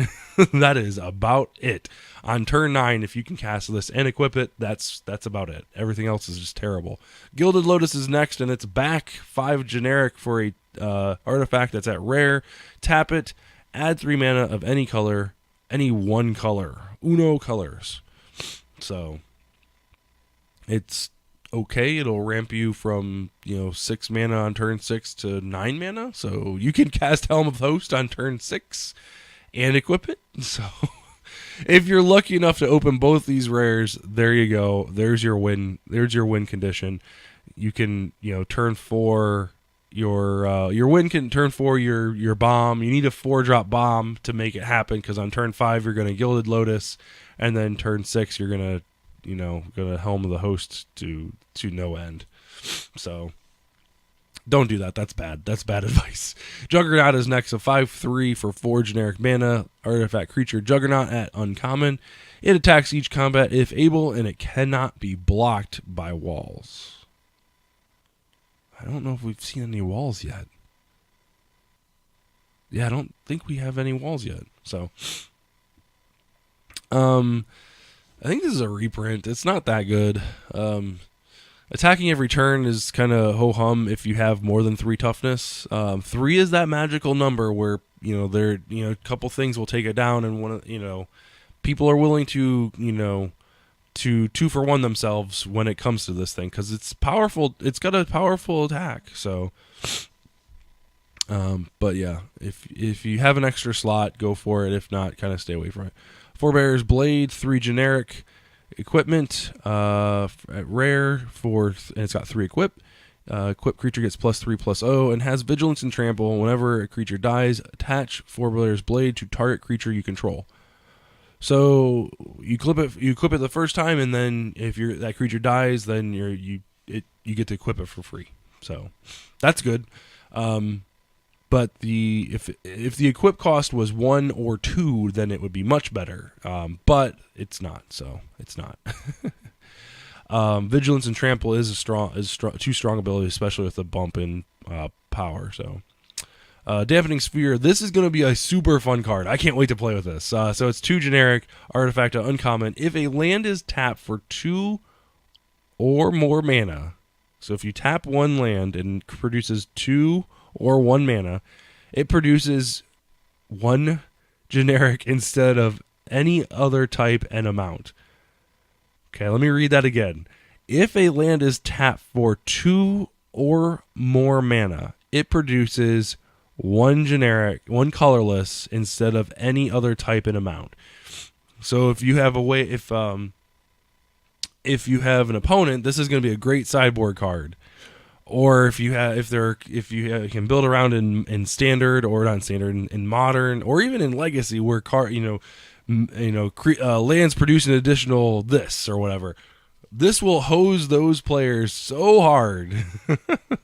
That is about it. On turn 9, if you can cast this and equip it, that's about it. Everything else is just terrible. Gilded Lotus is next, and it's back 5 generic for a artifact that's at rare. Tap it, add 3 mana of any color, any one color. Uno colors. So it's okay. It'll ramp you from 6 mana on turn 6 to 9 mana. So you can cast Helm of the Host on turn 6 and equip it. So if you're lucky enough to open both these rares, there you go. There's your win. There's your win condition. You can turn 4 your win can turn 4 your bomb. You need a 4-drop bomb to make it happen, because on turn 5 you're going to Gilded Lotus, and then turn 6 you're going to gonna Helm of the Host to no end. So don't do that. That's bad. That's bad advice. Juggernaut is next, a 5/3 for 4 generic mana artifact creature. Juggernaut at uncommon. It attacks each combat if able, and it cannot be blocked by walls. I don't know if we've seen any walls yet. Yeah, I don't think we have any walls yet. So I think this is a reprint. It's not that good. Attacking every turn is kind of ho-hum if you have more than 3 toughness. 3 is that magical number where, a couple things will take it down, and people are willing to, to 2-for-1 themselves when it comes to this thing, because it's powerful. It's got a powerful attack. So, but yeah, if you have an extra slot, go for it. If not, kind of stay away from it. Forebear's Blade, 3 generic equipment at rare and it's got 3 equip. Equipped creature gets +3/+0 and has Vigilance and Trample. Whenever a creature dies, attach Forebear's Blade to target creature you control. So you equip it the first time, and then if that creature dies, then you get to equip it for free. So that's good. But if the equip cost was 1 or 2, then it would be much better. But it's not, so it's not. Vigilance and Trample is too strong ability, especially with the bump in power. So, Dampening Sphere. This is going to be a super fun card. I can't wait to play with this. So it's 2 generic, artifact to uncommon. If a land is tapped for 2 or more mana, so if you tap 1 land and produces 2 or 1 mana, it produces 1 generic instead of any other type and amount. Okay, let me read that again. If a land is tapped for 2 or more mana, it produces 1 generic, 1 colorless instead of any other type and amount. So if you have if you have an opponent, this is going to be a great sideboard card. Or if you can build around in standard, or not standard, in modern, or even in legacy, where lands produce an additional this or whatever. This will hose those players so hard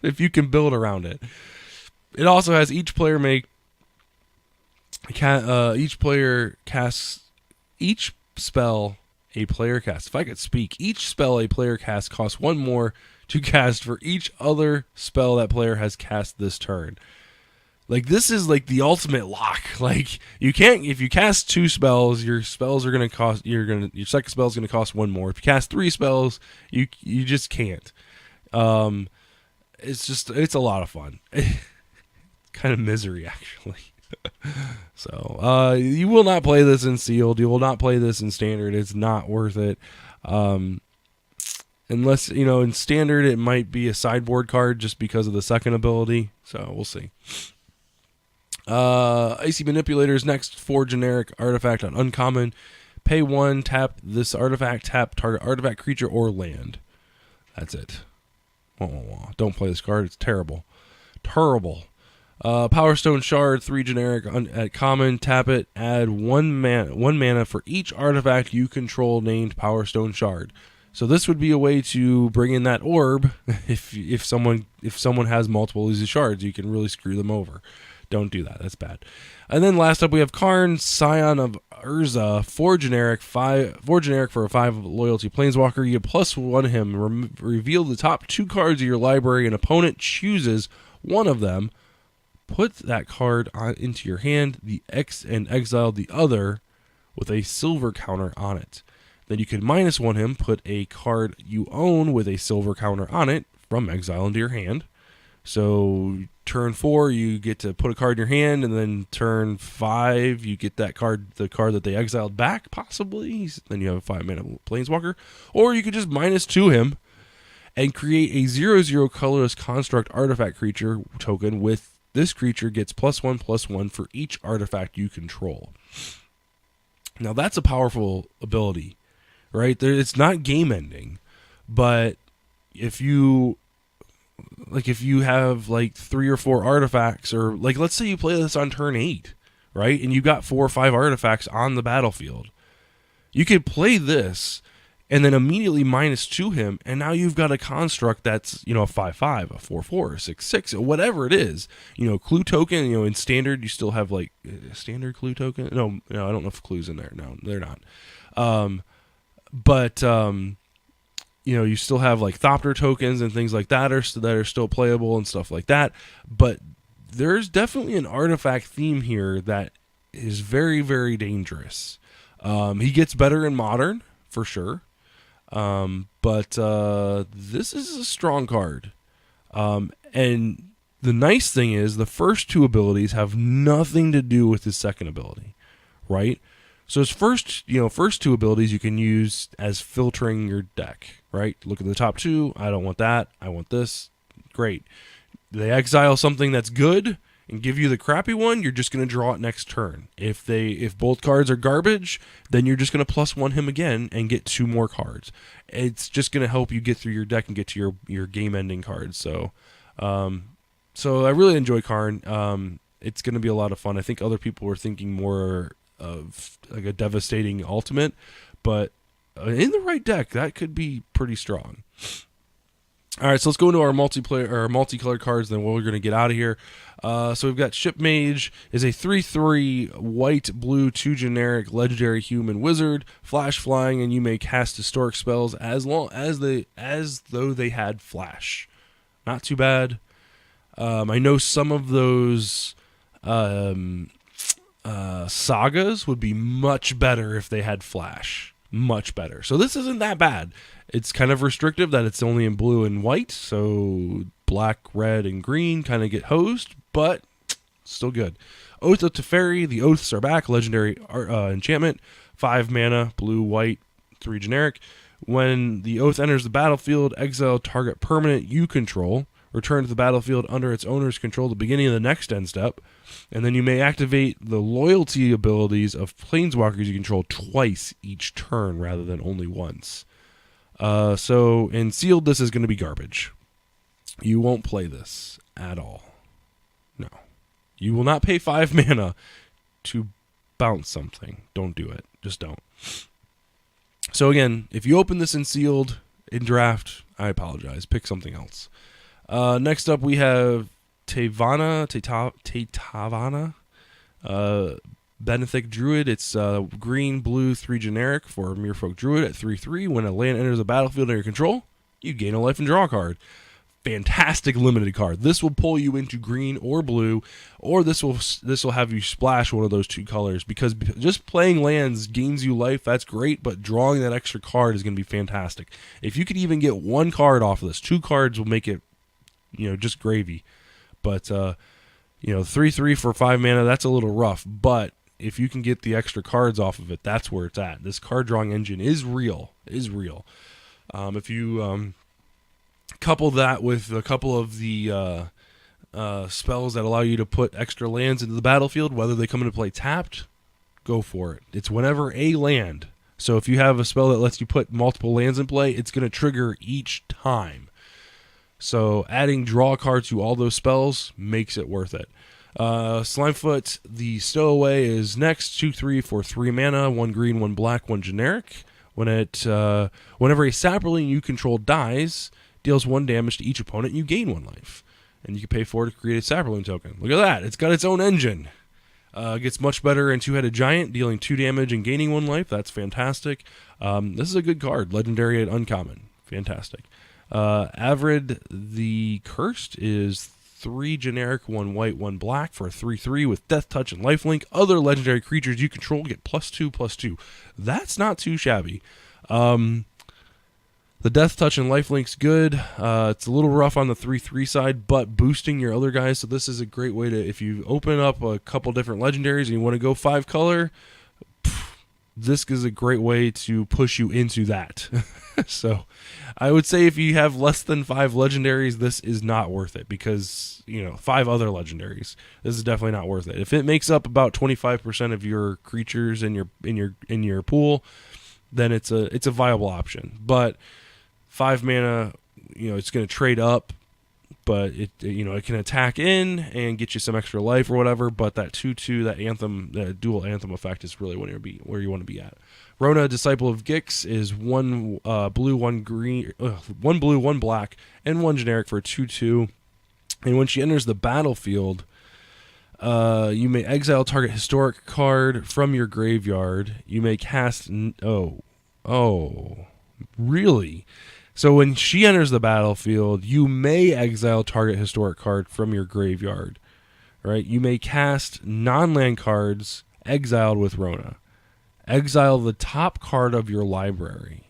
if you can build around it. It also has each player casts each spell a player casts. If I could speak, each spell a player casts costs 1 more to cast for each other spell that player has cast this turn. Like, this is like the ultimate lock. Like, if you cast 2 spells, your spells are gonna cost. Your second spell is gonna cost 1 more. If you cast 3 spells, you just can't. It's a lot of fun. Kind of misery, actually. So you will not play this in sealed. You will not play this in standard. It's not worth it. Unless, in standard it might be a sideboard card just because of the second ability. So we'll see. Icy Manipulator is next, 4 generic artifact on uncommon. Pay 1, tap this artifact, tap target artifact, creature, or land. That's it. Don't play this card. It's terrible. Terrible. Power Stone Shard, 3 generic at common. Tap it. Add 1 mana for each artifact you control named Power Stone Shard. So this would be a way to bring in that orb. If someone has multiple of these shards, you can really screw them over. Don't do that. That's bad. And then last up, we have Karn, Scion of Urza, 4 generic for a 5 loyalty planeswalker. You get +1 him. Reveal the top 2 cards of your library. An opponent chooses one of them. Put that card into your hand, and exile the other with a silver counter on it. Then you can -1 him, put a card you own with a silver counter on it from exile into your hand. So turn 4, you get to put a card in your hand, and then turn 5, you get that card, the card that they exiled back, possibly. Then you have a 5-mana planeswalker. Or you could just -2 him and create a 0/0 colorless construct artifact creature token with this creature gets +1/+1 for each artifact you control. Now that's a powerful ability, right? It's not game ending, but if you have like 3 or 4 artifacts, or like let's say you play this on turn 8, right? And you got 4 or 5 artifacts on the battlefield. You could play this and then immediately -2 him, and now you've got a construct that's, a 5/5, a 4/4, a 6/6, whatever it is. Clue token, in standard you still have like standard clue token. No, I don't know if clue's in there. No, they're not. But you still have like Thopter tokens and things like that are still playable and stuff like that. But there's definitely an artifact theme here that is very, very dangerous. He gets better in Modern, for sure. But this is a strong card. And the nice thing is the first 2 abilities have nothing to do with his second ability, right? So his first 2 abilities you can use as filtering your deck, right? Look at the top 2. I don't want that. I want this. Great. They exile something that's good and give you the crappy one, you're just going to draw it next turn. If both cards are garbage, then you're just going to +1 him again and get 2 more cards. It's just going to help you get through your deck and get to your game-ending cards. So I really enjoy Karn. It's going to be a lot of fun. I think other people were thinking more of like a devastating ultimate, but in the right deck, that could be pretty strong. All right, so let's go into our multicolored cards, then we're going to get out of here. So we've got Ship Mage is a 3/3 white blue 2 generic legendary human wizard, flash flying, and you may cast historic spells as though they had flash. Not too bad. I know some of those sagas would be much better if they had flash. Much better. So this isn't that bad. It's kind of restrictive that it's only in blue and white, so black, red, and green kind of get hosed, but still good. Oath of Teferi, the Oaths are back, legendary enchantment, 5 mana, blue, white, 3 generic. When the Oath enters the battlefield, exile target permanent you control, return to the battlefield under its owner's control at the beginning of the next end step, and then you may activate the loyalty abilities of planeswalkers you control twice each turn rather than only once. So in Sealed, this is going to be garbage. You won't play this at all. No. You will not pay 5 mana to bounce something. Don't do it. Just don't. So again, if you open this in Sealed, in Draft, I apologize. Pick something else. Next up, we have Tetavana, Benefic Druid. It's green, blue, 3 generic for a Merfolk Druid at 3/3. When a land enters the battlefield under your control, you gain a life and draw a card. Fantastic limited card. This will pull you into green or blue, or this will have you splash one of those 2 colors, because just playing lands gains you life. That's great, but drawing that extra card is going to be fantastic. If you could even get 1 card off of this, 2 cards will make it, just gravy. But 3/3 for 5 mana, that's a little rough, but if you can get the extra cards off of it, that's where it's at. This card drawing engine is real. If you couple that with a couple of the spells that allow you to put extra lands into the battlefield, whether they come into play tapped, go for it. It's whenever a land So if you have a spell that lets you put multiple lands in play, it's going to trigger each time. So adding draw a card to all those spells makes it worth it. Slimefoot, the Stowaway, is next. 2/3 for 3 mana, 1 green, 1 black, 1 generic. Whenever a sapling you control dies, deals 1 damage to each opponent, you gain 1 life. And you can pay 4 to create a sapling token. Look at that. It's got its own engine. Gets much better in Two-Headed Giant, dealing 2 damage and gaining 1 life. That's fantastic. This is a good card. Legendary and uncommon. Fantastic. Avid the Cursed is 3 generic, 1 white, 1 black for a 3/3 with Death Touch and Lifelink. Other legendary creatures you control get +2/+2. That's not too shabby. The Death Touch and Lifelink's good. It's a little rough on the 3/3 side, but boosting your other guys. So this is a great way to, if you open up a couple different legendaries and you want to go 5 color, this is a great way to push you into that. So I would say if you have less than 5 legendaries, this is not worth it, because 5 other legendaries, this is definitely not worth it. If it makes up about 25% of your creatures in your pool, then it's a viable option. But 5 mana, it's going to trade up, but it can attack in and get you some extra life or whatever. But that 2/2, that anthem, that dual anthem effect is really where you want to be at. Rona, Disciple of Gix, is 1 blue, 1 green, 1 blue, 1 black, and 1 generic for 2/2. And when she enters the battlefield, you may exile target historic card from your graveyard. You may cast. Really? So when she enters the battlefield, you may exile target historic card from your graveyard. Right? You may cast non-land cards exiled with Rona. Exile the top card of your library.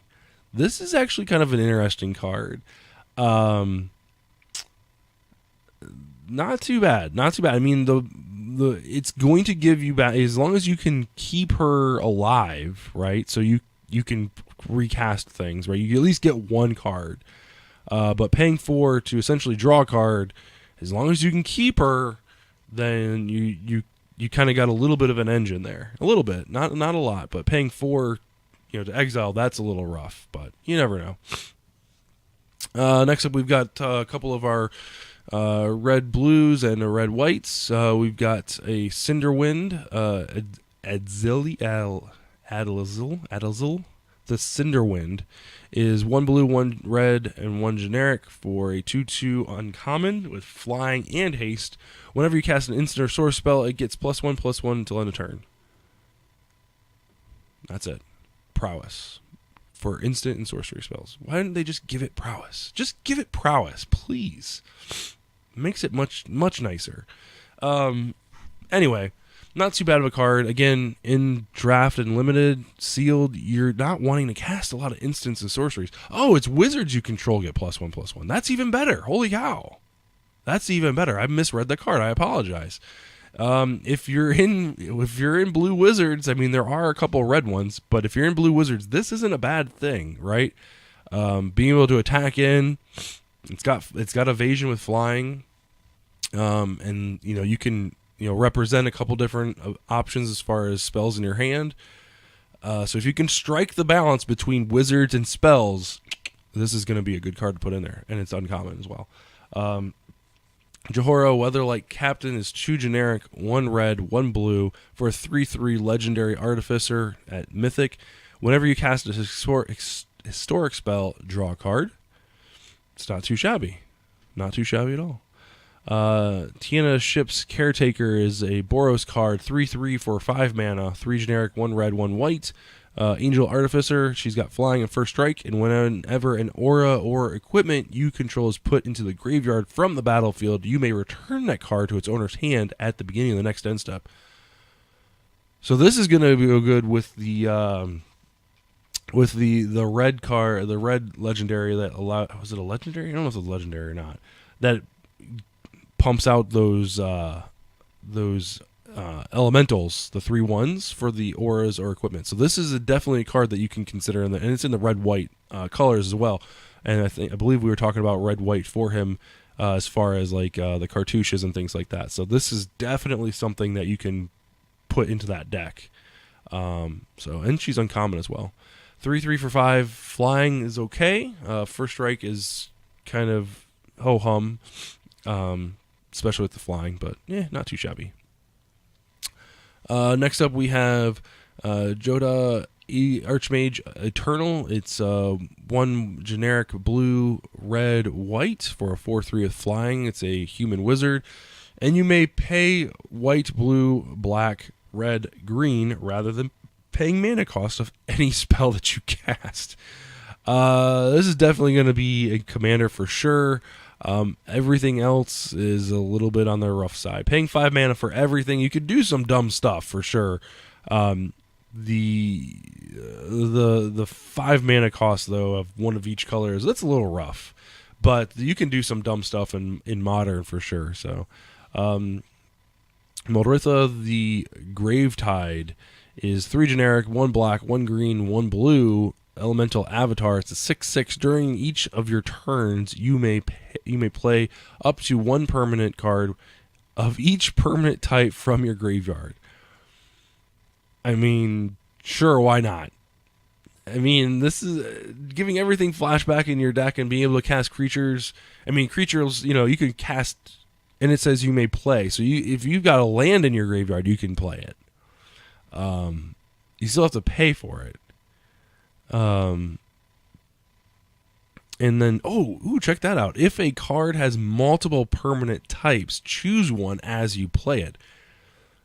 This is actually kind of an interesting card. Not too bad. Not too bad. I mean, it's going to give you back, as long as you can keep her alive, right? So you can recast things, right? You at least get 1 card. But paying 4 to essentially draw a card, as long as you can keep her, then you kind of got a little bit of an engine there. A little bit. Not a lot, but paying 4 to exile, that's a little rough, but you never know. Next up, we've got a couple of our red blues and a red whites. We've got a Cinderwind, Adazil. The Cinderwind is 1 blue, 1 red, and 1 generic for a 2/2 uncommon with flying and haste. Whenever you cast an instant or source spell, it gets +1/+1 until end of turn. That's it. Prowess for instant and sorcery spells. Why didn't they just give it prowess? Just give it prowess, please. Makes it much nicer. Anyway, not too bad of a card. Again, in draft and limited, sealed, you're not wanting to cast a lot of instants and sorceries. Oh, it's wizards you control get +1/+1. That's even better. Holy cow. That's even better. I misread the card. I apologize. If you're in blue wizards, I mean, there are a couple red ones, but if you're in blue wizards, this isn't a bad thing, right? Being able to attack in, it's got evasion with flying, and you can represent a couple different options as far as spells in your hand. So if you can strike the balance between wizards and spells, this is going to be a good card to put in there, and it's uncommon as well. Johora, Weatherlight Captain, is 2 generic, 1 red, 1 blue for a 3/3 legendary artificer at Mythic. Whenever you cast a historic spell, draw a card. It's not too shabby. Not too shabby at all. Tiana Ship's Caretaker is a Boros card, 3/3 for 5 mana, 3 generic, 1 red, 1 white. Angel Artificer, she's got flying and first strike, and whenever an aura or equipment you control is put into the graveyard from the battlefield, you may return that card to its owner's hand at the beginning of the next end step. So this is going to be good with the red card, the red legendary that was it a legendary? I don't know if it's a legendary or not. That pumps out those elementals, the 3/1s for the auras or equipment. So this is definitely a card that you can consider, and it's in the red-white colors as well. And I believe we were talking about red-white for him as far as like the cartouches and things like that. So this is definitely something that you can put into that deck. And she's uncommon as well. 3/3 for 5. Flying is okay. First strike is kind of ho-hum, especially with the flying, but not too shabby. Next up we have Joda Archmage Eternal. It's one generic blue, red, white for a 4/3 with flying. It's a human wizard. And you may pay white, blue, black, red, green rather than paying mana cost of any spell that you cast. This is definitely going to be a commander for sure. Everything else is a little bit on the rough side. Paying 5 mana for everything, you could do some dumb stuff for sure. The 5 mana cost though of one of each color that's a little rough, but you can do some dumb stuff in modern for sure. So, Moldritha the Gravetide is 3 generic, 1 black, 1 green, 1 blue. Elemental avatar. It's a 6/6. During each of your turns, you may play up to 1 permanent card of each permanent type from your graveyard. I mean, sure, why not? I mean, this is giving everything flashback in your deck and being able to cast creatures. I mean, creatures, you can cast, and it says you may play. So if you've got a land in your graveyard, you can play it. You still have to pay for it. And then, check that out. If a card has multiple permanent types, choose one as you play it.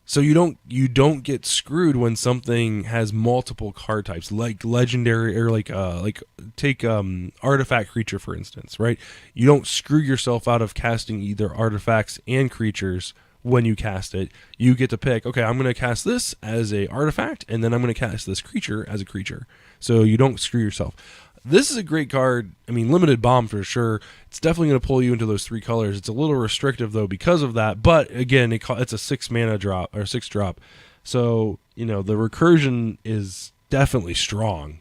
So you don't get screwed when something has multiple card types, like legendary or take artifact creature for instance, right? You don't screw yourself out of casting either artifacts and creatures when you cast it. You get to pick, okay, I'm going to cast this as a artifact, and then I'm going to cast this creature as a creature. So you don't screw yourself. This is a great card. I mean, limited bomb for sure. It's definitely going to pull you into those 3 colors. It's a little restrictive though because of that. But again, it's a 6 mana drop or 6 drop. So the recursion is definitely strong.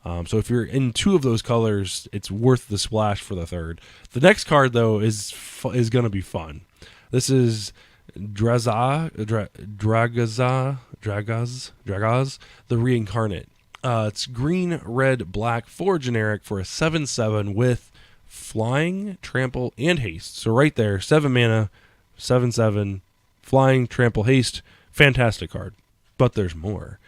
So if you're in 2 of those colors, it's worth the splash for the 3rd. The next card though is going to be fun. This is Dragaz, the Reincarnate. It's green, red, black, 4 generic for a 7/7 with flying, trample, and haste. So right there, 7 mana, 7/7, flying, trample, haste. Fantastic card. But there's more.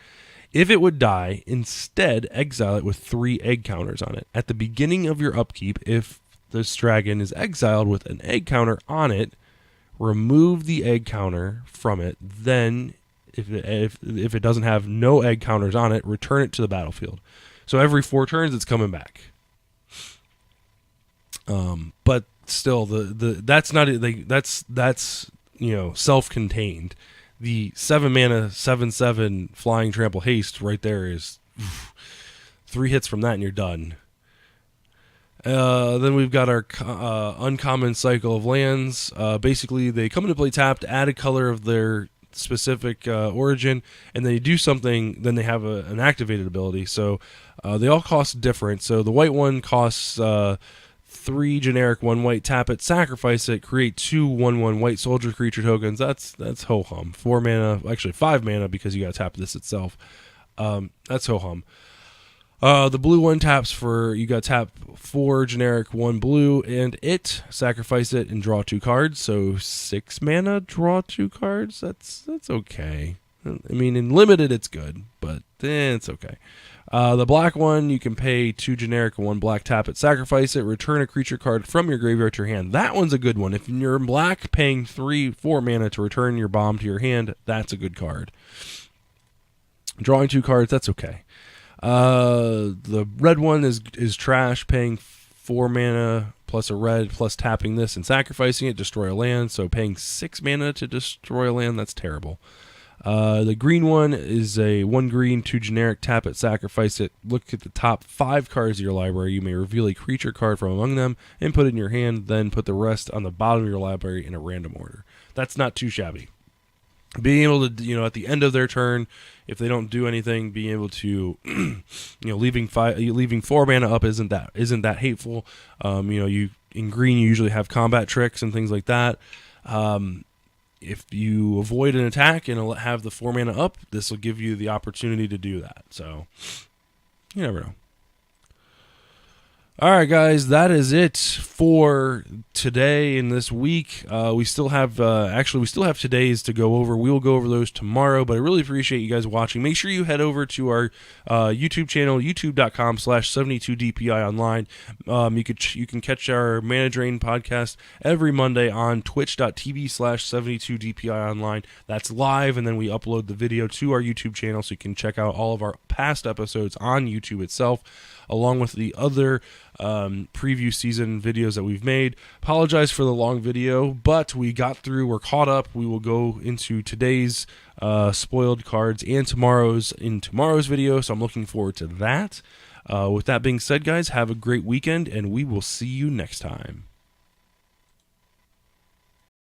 If it would die, instead exile it with 3 egg counters on it. At the beginning of your upkeep, if this dragon is exiled with an egg counter on it, remove the egg counter from it. Then if it doesn't have no egg counters on it, return it to the battlefield. So every 4 turns, it's coming back. But still, that's self-contained. The 7 mana 7/7 flying trample haste right there is 3 hits from that and you're done. Then we've got our uncommon cycle of lands. Basically, they come into play tapped, add a color of their specific origin, and then you do something, then they have an activated ability. So they all cost different. So the white one costs 3 generic, 1 white, tap it, sacrifice it, create 2 1/1 white soldier creature tokens. That's ho-hum. 4 mana, actually 5 mana because you got to tap this itself. That's ho-hum. The blue one taps for, you got to tap 4 generic, 1 blue, and sacrifice it and draw 2 cards. So 6 mana, draw 2 cards. That's okay. I mean, in limited, it's good, but it's okay. The black one, you can pay 2 generic and 1 black, tap it, sacrifice it, return a creature card from your graveyard to your hand. That one's a good one. If you're in black, paying 4 mana to return your bomb to your hand, that's a good card. Drawing 2 cards, that's okay. The red one is trash, paying 4 mana plus a red, plus tapping this and sacrificing it, destroy a land. So paying 6 mana to destroy a land, that's terrible. The green one is a 1 green, 2 generic, tap it, sacrifice it. Look at the top 5 cards of your library. You may reveal a creature card from among them and put it in your hand, then put the rest on the bottom of your library in a random order. That's not too shabby. Being able to, at the end of their turn, if they don't do anything, being able to, leaving 4 mana up isn't that hateful. You in green you usually have combat tricks and things like that. if you avoid an attack and have the 4 mana up, this will give you the opportunity to do that. So, you never know. All right, guys, that is it for today and this week. We still have today's to go over. We will go over those tomorrow, but I really appreciate you guys watching. Make sure you head over to our YouTube channel, youtube.com/72DPI online. You can catch our Mana Drain podcast every Monday on twitch.tv/72DPI online. That's live, and then we upload the video to our YouTube channel, so you can check out all of our past episodes on YouTube itself, along with the other preview season videos that we've made. Apologize for the long video, but we got through. We're caught up. We will go into today's spoiled cards and tomorrow's video, so I'm looking forward to that. With that being said, guys, have a great weekend, and we will see you next time.